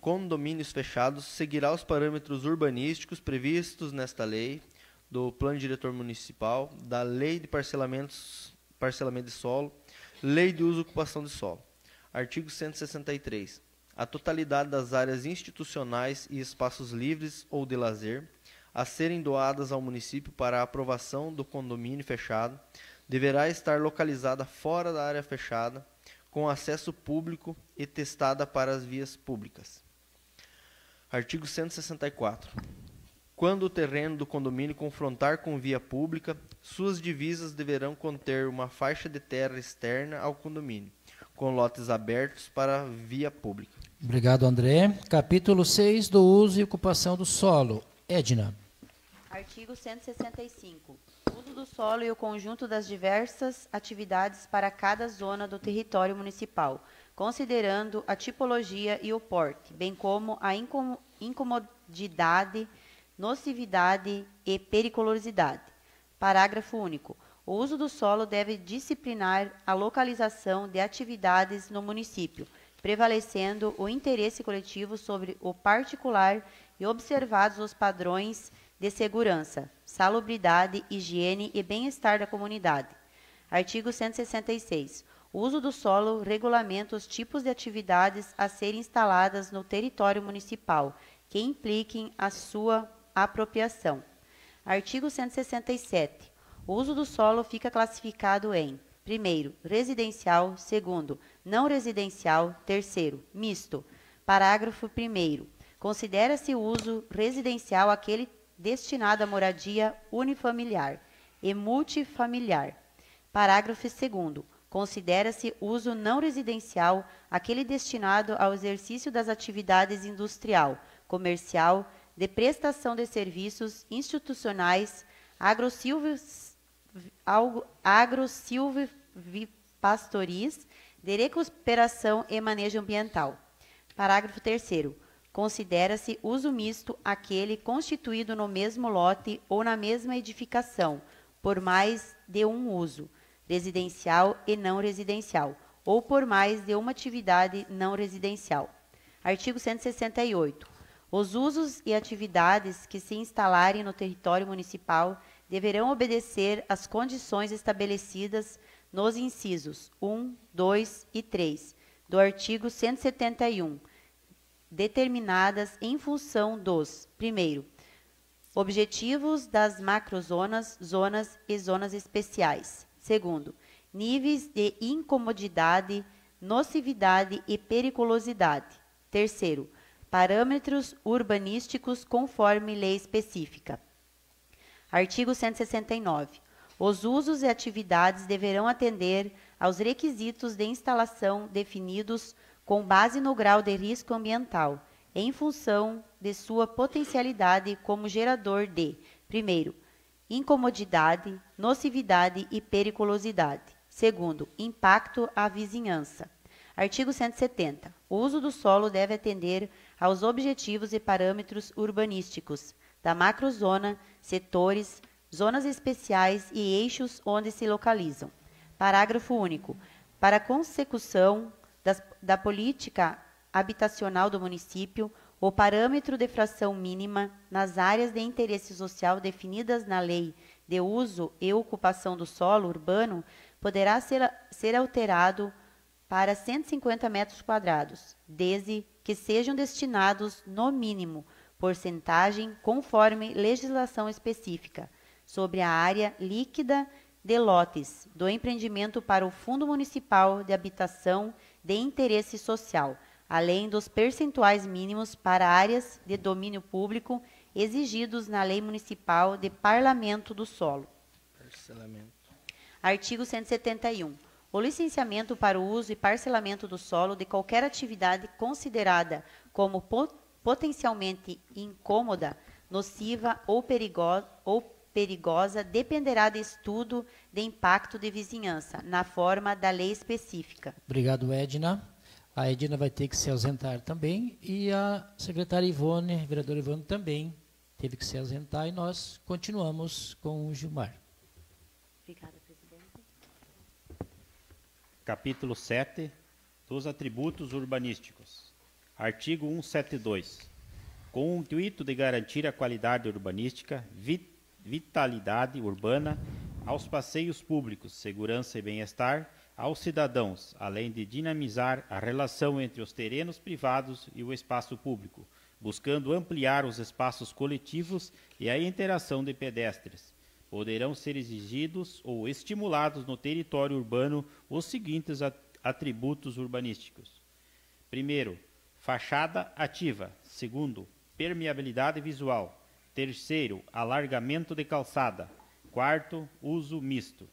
condomínios fechados seguirá os parâmetros urbanísticos previstos nesta lei, do Plano Diretor Municipal, da Lei de Parcelamento de Solo, Lei de Uso e Ocupação de Solo. Artigo 163. A totalidade das áreas institucionais e espaços livres ou de lazer a serem doadas ao município para a aprovação do condomínio fechado deverá estar localizada fora da área fechada, com acesso público e testada para as vias públicas. Artigo 164. Quando o terreno do condomínio confrontar com via pública, suas divisas deverão conter uma faixa de terra externa ao condomínio, com lotes abertos para via pública. Obrigado, André. Capítulo 6 do uso e ocupação do solo. Edna. Artigo 165. O uso do solo e o conjunto das diversas atividades para cada zona do território municipal, considerando a tipologia e o porte, bem como a incomodidade, nocividade e periculosidade. Parágrafo único. O uso do solo deve disciplinar a localização de atividades no município, prevalecendo o interesse coletivo sobre o particular e observados os padrões de segurança, salubridade, higiene e bem-estar da comunidade. Artigo 166. O uso do solo regulamenta os tipos de atividades a serem instaladas no território municipal, que impliquem a sua apropriação. Artigo 167. O uso do solo fica classificado em: primeiro, residencial; segundo, não residencial; terceiro, misto. Parágrafo 1º. Considera-se o uso residencial aquele destinado à moradia unifamiliar e multifamiliar. Parágrafo 2º. Considera-se uso não residencial aquele destinado ao exercício das atividades industrial, comercial, de prestação de serviços institucionais, agrosilvipastoris, de recuperação e manejo ambiental. Parágrafo 3º. Considera-se uso misto aquele constituído no mesmo lote ou na mesma edificação, por mais de um uso, residencial e não residencial, ou por mais de uma atividade não residencial. Artigo 168. Os usos e atividades que se instalarem no território municipal deverão obedecer às condições estabelecidas nos incisos 1, 2 e 3 do artigo 171, determinadas em função dos: primeiro, objetivos das macrozonas, zonas e zonas especiais; segundo, níveis de incomodidade, nocividade e periculosidade; terceiro, parâmetros urbanísticos conforme lei específica. Artigo 169. Os usos e atividades deverão atender aos requisitos de instalação definidos com base no grau de risco ambiental, em função de sua potencialidade como gerador de: primeiro, incomodidade, nocividade e periculosidade; segundo, impacto à vizinhança. Artigo 170. O uso do solo deve atender aos objetivos e parâmetros urbanísticos da macrozona, setores, zonas especiais e eixos onde se localizam. Parágrafo único. Para a consecução da política habitacional do município, o parâmetro de fração mínima nas áreas de interesse social definidas na Lei de Uso e Ocupação do Solo Urbano poderá ser alterado para 150 metros quadrados, desde que sejam destinados, no mínimo, porcentagem conforme legislação específica, sobre a área líquida de lotes do empreendimento para o Fundo Municipal de Habitação de Interesse Social, além dos percentuais mínimos para áreas de domínio público exigidos na Lei Municipal de Parlamento do Solo. Parcelamento. Artigo 171. O licenciamento para o uso e parcelamento do solo de qualquer atividade considerada como potencialmente incômoda, nociva ou perigosa dependerá de estudo de impacto de vizinhança, na forma da lei específica. Obrigado, Edna. A Edna vai ter que se ausentar também e a secretária Ivone, a vereadora Ivone, também teve que se ausentar e nós continuamos com o Gilmar. Obrigada, presidente. Capítulo 7 dos atributos urbanísticos. Artigo 172. Com o intuito de garantir a qualidade urbanística, vitalidade urbana aos passeios públicos, segurança e bem-estar aos cidadãos, além de dinamizar a relação entre os terrenos privados e o espaço público, buscando ampliar os espaços coletivos e a interação de pedestres. Poderão ser exigidos ou estimulados no território urbano os seguintes atributos urbanísticos. Primeiro, fachada ativa. Segundo, permeabilidade visual. Terceiro, alargamento de calçada. Quarto, uso misto.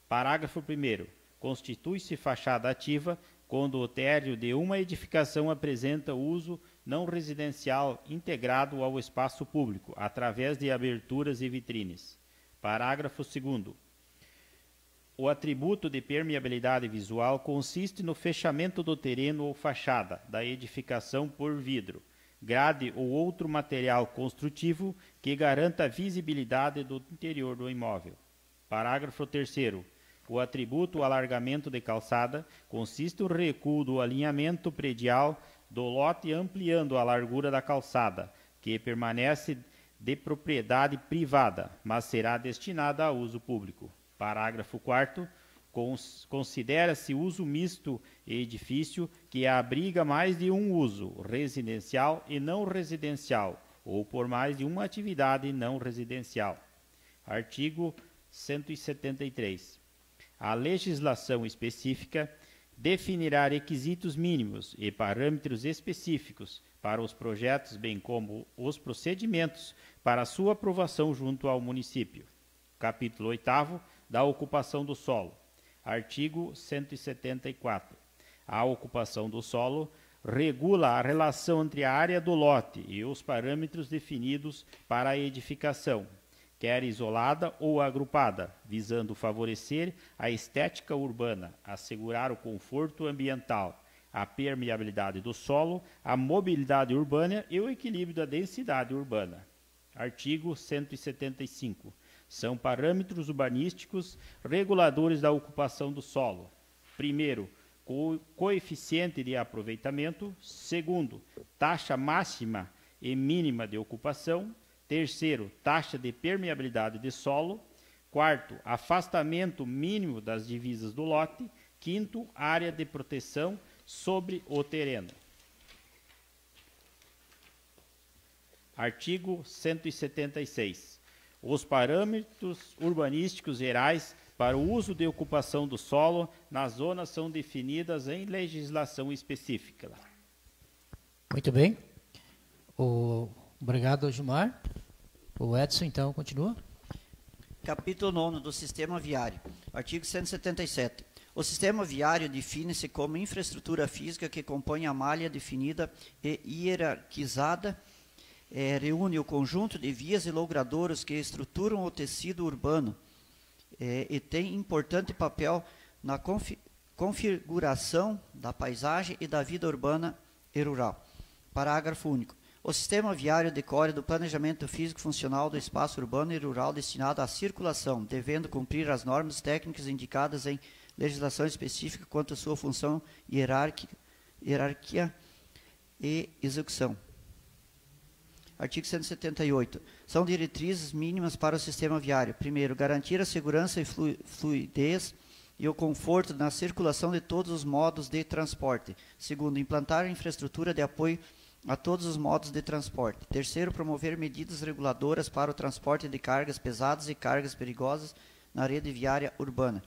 Parágrafo 1º. Constitui-se fachada ativa quando o térreo de uma edificação apresenta uso não residencial integrado ao espaço público, através de aberturas e vitrines. Parágrafo 2º. O atributo de permeabilidade visual consiste no fechamento do terreno ou fachada da edificação por vidro, grade ou outro material construtivo que garanta a visibilidade do interior do imóvel. Parágrafo 3º. O atributo alargamento de calçada consiste no recuo do alinhamento predial do lote ampliando a largura da calçada, que permanece de propriedade privada, mas será destinada a uso público. Parágrafo 4º. Considera-se uso misto edifício que abriga mais de um uso, residencial e não residencial, ou por mais de uma atividade não residencial. Artigo 173. A legislação específica definirá requisitos mínimos e parâmetros específicos para os projetos, bem como os procedimentos para sua aprovação junto ao município. Capítulo 8º da ocupação do solo. Artigo 174. A ocupação do solo regula a relação entre a área do lote e os parâmetros definidos para a edificação, quer isolada ou agrupada, visando favorecer a estética urbana, assegurar o conforto ambiental, a permeabilidade do solo, a mobilidade urbana e o equilíbrio da densidade urbana. Artigo 175. São parâmetros urbanísticos reguladores da ocupação do solo. Primeiro, coeficiente de aproveitamento. Segundo, taxa máxima e mínima de ocupação. Terceiro, taxa de permeabilidade de solo. Quarto, afastamento mínimo das divisas do lote. Quinto, área de proteção sobre o terreno. Artigo 176. Os parâmetros urbanísticos gerais para o uso de ocupação do solo nas zonas são definidas em legislação específica. Muito bem. Obrigado, Gilmar. O Edson, então, continua. Capítulo 9 do Sistema Viário. Artigo 177. O sistema viário define-se como infraestrutura física que compõe a malha definida e hierarquizada, reúne o conjunto de vias e logradouros que estruturam o tecido urbano e tem importante papel na configuração da paisagem e da vida urbana e rural. Parágrafo único. O sistema viário decorre do planejamento físico funcional do espaço urbano e rural destinado à circulação, devendo cumprir as normas técnicas indicadas em legislação específica quanto à sua função, hierarquia e execução. Artigo 178. São diretrizes mínimas para o sistema viário. Primeiro, garantir a segurança e fluidez e o conforto na circulação de todos os modos de transporte. Segundo, implantar a infraestrutura de apoio a todos os modos de transporte. Terceiro, promover medidas reguladoras para o transporte de cargas pesadas e cargas perigosas na rede viária urbana.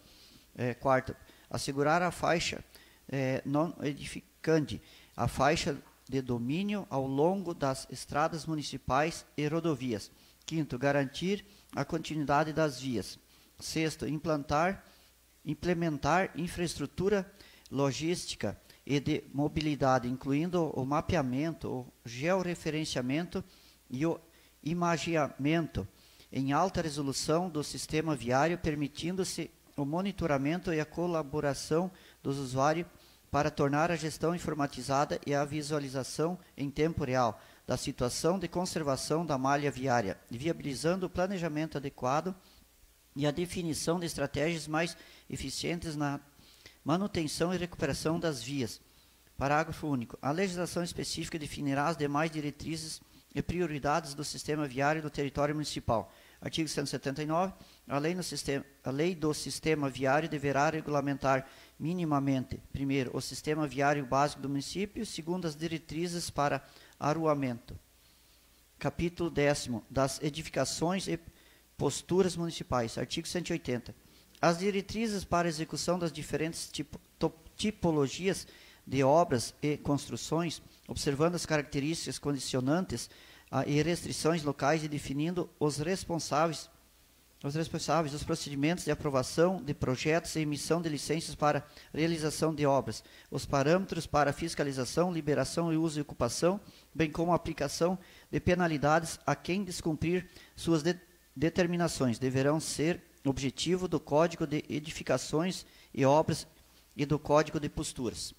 Quarto, assegurar a faixa não edificante, a faixa de domínio ao longo das estradas municipais e rodovias. Quinto, garantir a continuidade das vias. Sexto, implementar infraestrutura logística e de mobilidade, incluindo o mapeamento, o georreferenciamento e o imageamento em alta resolução do sistema viário, permitindo-se o monitoramento e a colaboração dos usuários para tornar a gestão informatizada e a visualização em tempo real da situação de conservação da malha viária, viabilizando o planejamento adequado e a definição de estratégias mais eficientes na manutenção e recuperação das vias. Parágrafo único. A legislação específica definirá as demais diretrizes e prioridades do sistema viário do território municipal. Artigo 179. A lei do sistema viário deverá regulamentar minimamente, primeiro, o sistema viário básico do município, segundo, as diretrizes para arruamento. Capítulo 10º, das edificações e posturas municipais. Artigo 180. As diretrizes para a execução das diferentes tipologias de obras e construções, observando as características condicionantes e restrições locais e definindo os responsáveis dos procedimentos de aprovação de projetos e emissão de licenças para realização de obras, os parâmetros para fiscalização, liberação e uso e ocupação, bem como a aplicação de penalidades a quem descumprir suas determinações, deverão ser objetivo do Código de Edificações e Obras e do Código de Posturas.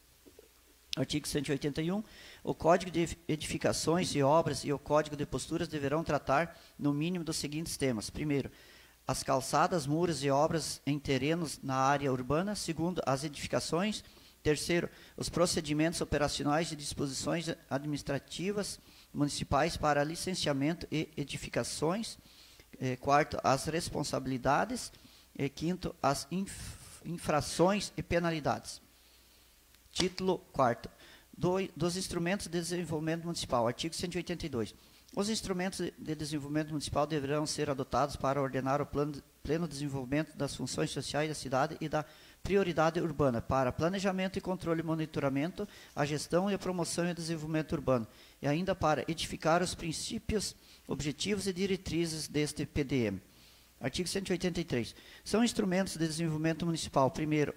Artigo 181. O Código de Edificações e Obras e o Código de Posturas deverão tratar, no mínimo, dos seguintes temas. Primeiro, as calçadas, muros e obras em terrenos na área urbana. Segundo, as edificações. Terceiro, os procedimentos operacionais e disposições administrativas municipais para licenciamento e edificações. Quarto, as responsabilidades. Quinto, as infrações e penalidades. Título 4º. Dos instrumentos de desenvolvimento municipal. Artigo 182. Os instrumentos de desenvolvimento municipal deverão ser adotados para ordenar o pleno desenvolvimento das funções sociais da cidade e da prioridade urbana, para planejamento e controle e monitoramento, a gestão e a promoção e o desenvolvimento urbano, e ainda para edificar os princípios, objetivos e diretrizes deste PDM. Artigo 183. São instrumentos de desenvolvimento municipal. Primeiro,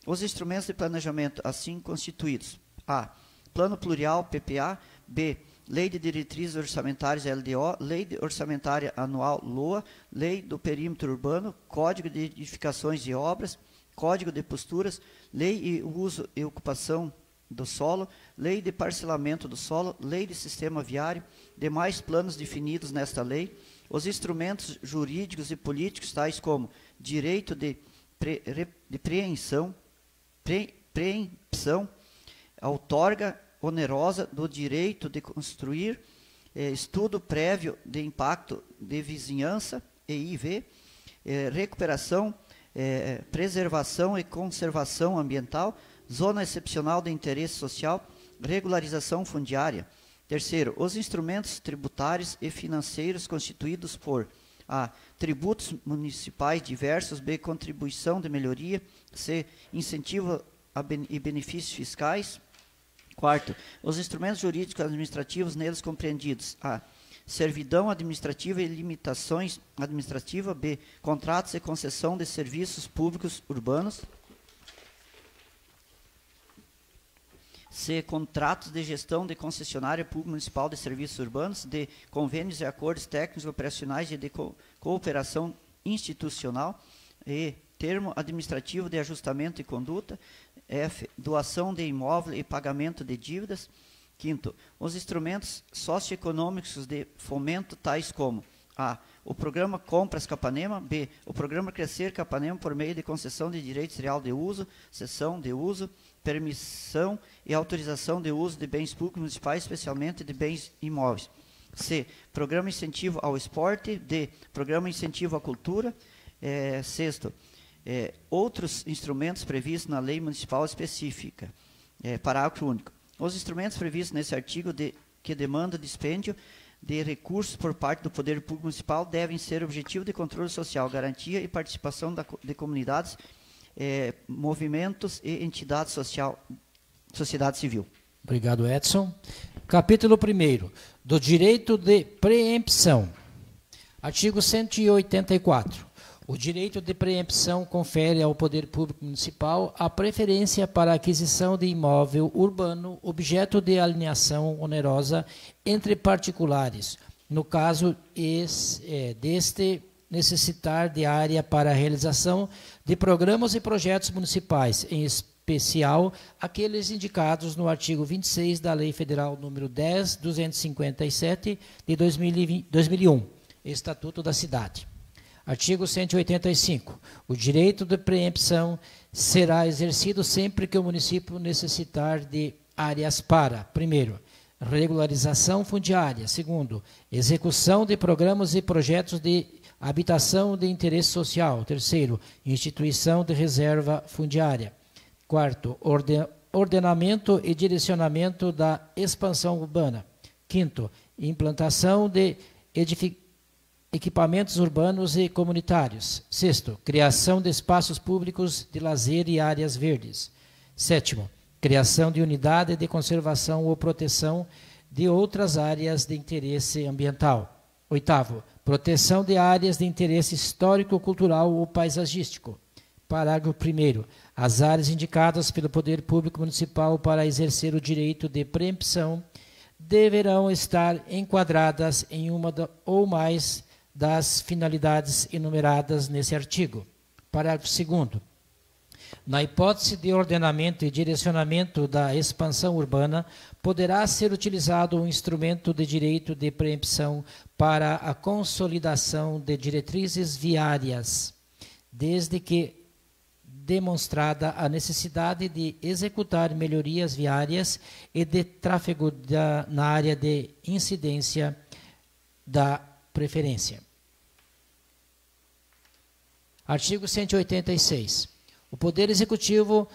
os instrumentos de planejamento assim constituídos. A. Plano Plurial, PPA. B. Lei de Diretrizes Orçamentárias, LDO. Lei Orçamentária Anual, LOA. Lei do Perímetro Urbano. Código de Edificações e Obras. Código de Posturas. Lei e Uso e Ocupação do Solo. Lei de Parcelamento do Solo. Lei de Sistema Viário. Demais planos definidos nesta lei. Os instrumentos jurídicos e políticos, tais como direito de preempção, outorga onerosa do direito de construir, estudo prévio de impacto de vizinhança, EIV, recuperação, preservação e conservação ambiental, zona excepcional de interesse social, regularização fundiária. Terceiro, os instrumentos tributários e financeiros constituídos por A. Tributos municipais diversos. B. Contribuição de melhoria. C. Incentivo e benefícios fiscais. Quarto, os instrumentos jurídicos administrativos neles compreendidos. A. Servidão administrativa e limitações administrativas. B. Contratos e concessão de serviços públicos urbanos. C. Contratos de gestão de concessionária pública municipal de serviços urbanos. D. Convênios e acordos técnicos operacionais e de cooperação institucional. E. Termo administrativo de ajustamento e conduta. F. Doação de imóvel e pagamento de dívidas. Quinto, os instrumentos socioeconômicos de fomento, tais como A. O Programa Compras Capanema. B. O Programa Crescer Capanema por meio de concessão de direitos real de uso, cessão de uso, permissão e autorização de uso de bens públicos municipais, especialmente de bens imóveis. C. Programa Incentivo ao Esporte. D. Programa Incentivo à Cultura. Sexto, outros instrumentos previstos na lei municipal específica. Parágrafo único. Os instrumentos previstos nesse artigo que demandam dispêndio de recursos por parte do Poder Público Municipal devem ser objetivo de controle social, garantia e participação de comunidades, movimentos e entidades sociedade civil. Obrigado, Edson. Capítulo 1 do direito de preempção. Artigo 184. O direito de preempção confere ao Poder Público Municipal a preferência para a aquisição de imóvel urbano objeto de alienação onerosa entre particulares, no caso deste necessitar de área para a realização de programas e projetos municipais, em especial aqueles indicados no artigo 26 da Lei Federal nº 10.257 de 2001, Estatuto da Cidade. Artigo 185. O direito de preempção será exercido sempre que o município necessitar de áreas para, primeiro, regularização fundiária, segundo, execução de programas e projetos de habitação de interesse social, terceiro, instituição de reserva fundiária, quarto, ordenamento e direcionamento da expansão urbana, quinto, implantação de equipamentos urbanos e comunitários. Sexto, criação de espaços públicos de lazer e áreas verdes. Sétimo, criação de unidade de conservação ou proteção de outras áreas de interesse ambiental. Oitavo, proteção de áreas de interesse histórico, cultural ou paisagístico. Parágrafo 1º. As áreas indicadas pelo Poder Público Municipal para exercer o direito de preempção deverão estar enquadradas em uma ou mais das finalidades enumeradas nesse artigo. Parágrafo 2º. Na hipótese de ordenamento e direcionamento da expansão urbana, poderá ser utilizado um instrumento de direito de preempção para a consolidação de diretrizes viárias, desde que demonstrada a necessidade de executar melhorias viárias e de tráfego na área de incidência da preferência. Artigo 186. O Poder Executivo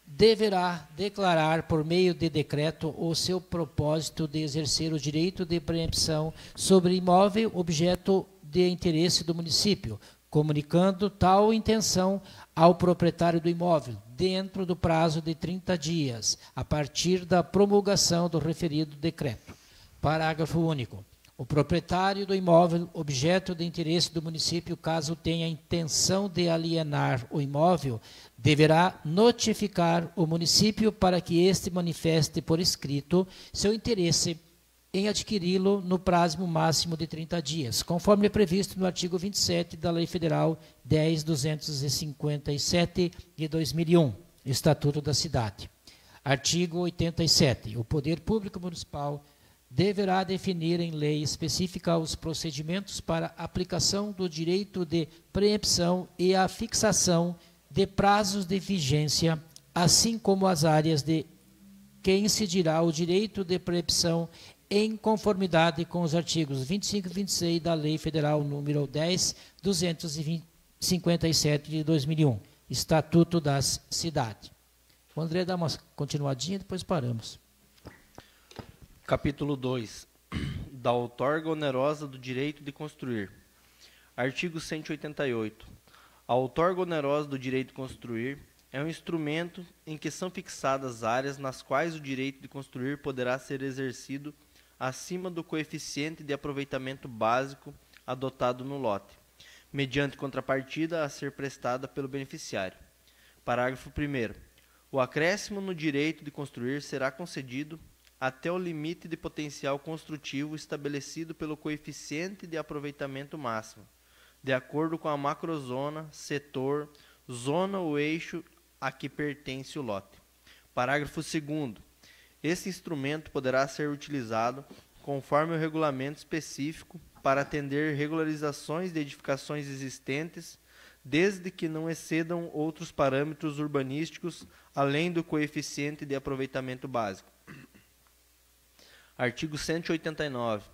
deverá declarar por meio de decreto o seu propósito de exercer o direito de preempção sobre imóvel objeto de interesse do município, comunicando tal intenção ao proprietário do imóvel, dentro do prazo de 30 dias, a partir da promulgação do referido decreto. Parágrafo único. O proprietário do imóvel, objeto de interesse do município, caso tenha intenção de alienar o imóvel, deverá notificar o município para que este manifeste por escrito seu interesse em adquiri-lo no prazo máximo de 30 dias, conforme é previsto no artigo 27 da Lei Federal 10.257 de 2001, Estatuto da Cidade. Artigo 87. O Poder Público Municipal deverá definir em lei específica os procedimentos para aplicação do direito de preempção e a fixação de prazos de vigência, assim como as áreas de que incidirá o direito de preempção em conformidade com os artigos 25 e 26 da Lei Federal número 10.257 de 2001, Estatuto das Cidades. O André dá uma continuadinha, depois paramos. Capítulo 2. Da outorga onerosa do direito de construir. Artigo 188. A outorga onerosa do direito de construir é um instrumento em que são fixadas áreas nas quais o direito de construir poderá ser exercido acima do coeficiente de aproveitamento básico adotado no lote, mediante contrapartida a ser prestada pelo beneficiário. Parágrafo 1º. O acréscimo no direito de construir será concedido até o limite de potencial construtivo estabelecido pelo coeficiente de aproveitamento máximo, de acordo com a macrozona, setor, zona ou eixo a que pertence o lote. Parágrafo 2º. Esse instrumento poderá ser utilizado conforme o regulamento específico para atender regularizações de edificações existentes, desde que não excedam outros parâmetros urbanísticos além do coeficiente de aproveitamento básico. Artigo 189.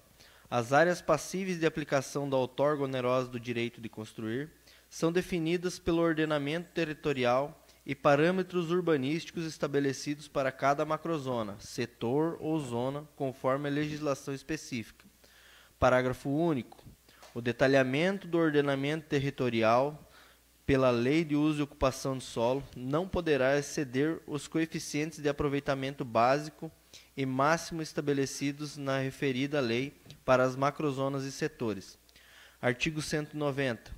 As áreas passíveis de aplicação da outorga onerosa do direito de construir são definidas pelo ordenamento territorial e parâmetros urbanísticos estabelecidos para cada macrozona, setor ou zona, conforme a legislação específica. Parágrafo único. O detalhamento do ordenamento territorial pela Lei de Uso e Ocupação do Solo não poderá exceder os coeficientes de aproveitamento básico e máximo estabelecidos na referida lei para as macrozonas e setores. Artigo 190.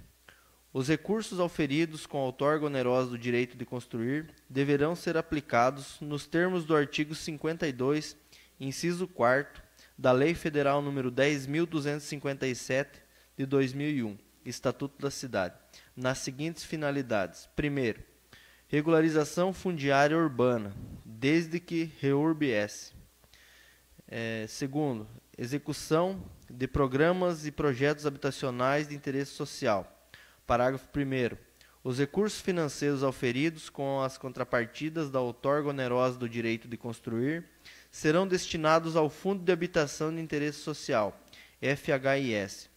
Os recursos auferidos com a outorga onerosa do direito de construir deverão ser aplicados nos termos do artigo 52, inciso 4º, da Lei Federal nº 10.257, de 2001, Estatuto da Cidade, nas seguintes finalidades. Primeiro, regularização fundiária urbana, desde que reurb-se. Segundo, execução de programas e projetos habitacionais de interesse social. Parágrafo 1º. Os recursos financeiros auferidos com as contrapartidas da outorga onerosa do direito de construir serão destinados ao Fundo de Habitação de Interesse Social, FHIS.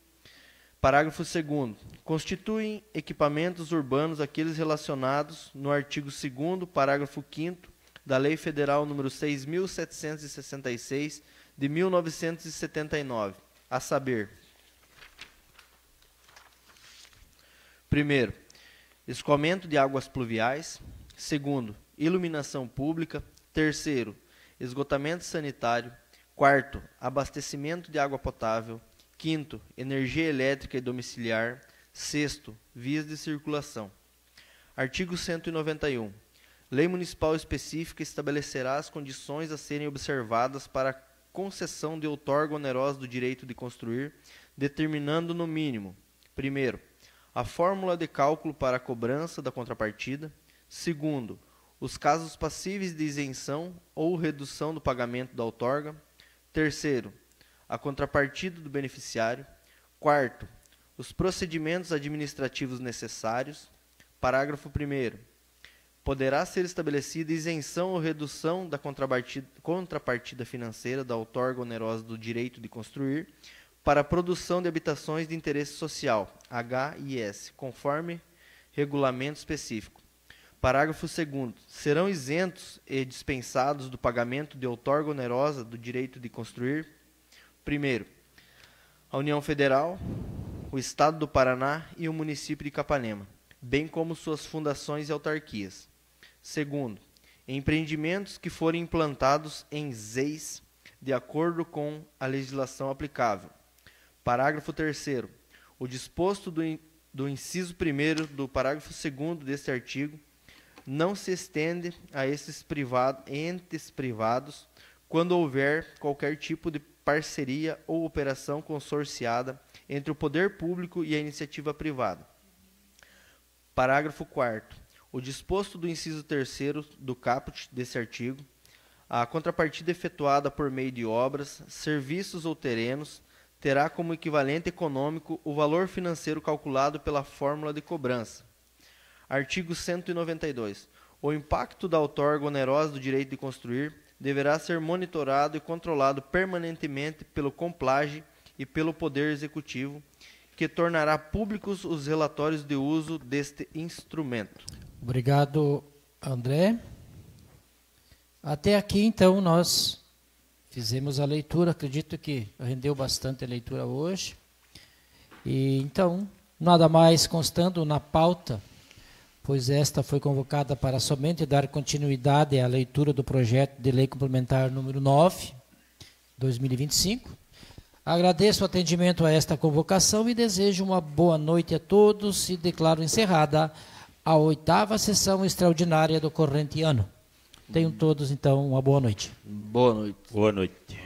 Parágrafo 2º. Constituem equipamentos urbanos aqueles relacionados no artigo 2º, parágrafo 5º, da Lei Federal nº 6.766, de 1979, a saber: primeiro, escoamento de águas pluviais; segundo, iluminação pública; terceiro, esgotamento sanitário; quarto, abastecimento de água potável; quinto, energia elétrica e domiciliar; sexto, vias de circulação. Artigo 191. Lei municipal específica estabelecerá as condições a serem observadas para a concessão de outorga onerosa do direito de construir, determinando no mínimo: primeiro, a fórmula de cálculo para a cobrança da contrapartida; segundo, os casos passíveis de isenção ou redução do pagamento da outorga; terceiro, a contrapartida do beneficiário; quarto, os procedimentos administrativos necessários. Parágrafo 1º. Poderá ser estabelecida isenção ou redução da contrapartida financeira da outorga onerosa do direito de construir para a produção de habitações de interesse social, HIS, conforme regulamento específico. Parágrafo 2º. Serão isentos e dispensados do pagamento de outorga onerosa do direito de construir: primeiro, a União Federal, o Estado do Paraná e o município de Capanema, bem como suas fundações e autarquias. Segundo, empreendimentos que forem implantados em ZEIS de acordo com a legislação aplicável. Parágrafo 3º. O disposto do inciso 1º do parágrafo 2º deste artigo não se estende a esses entes privados quando houver qualquer tipo de parceria ou operação consorciada entre o poder público e a iniciativa privada. Parágrafo 4º. O disposto do inciso 3º do caput desse artigo, a contrapartida efetuada por meio de obras, serviços ou terrenos terá como equivalente econômico o valor financeiro calculado pela fórmula de cobrança. Artigo 192. O impacto da outorga onerosa do direito de construir deverá ser monitorado e controlado permanentemente pelo Complage e pelo Poder Executivo, que tornará públicos os relatórios de uso deste instrumento. Obrigado, André. Até aqui, então, nós fizemos a leitura. Acredito que rendeu bastante a leitura hoje. E, então, nada mais constando na pauta, pois esta foi convocada para somente dar continuidade à leitura do projeto de lei complementar número 9, 2025. Agradeço o atendimento a esta convocação e desejo uma boa noite a todos e declaro encerrada a 8ª sessão extraordinária do corrente ano. Tenham todos, então, uma boa noite. Boa noite. Boa noite.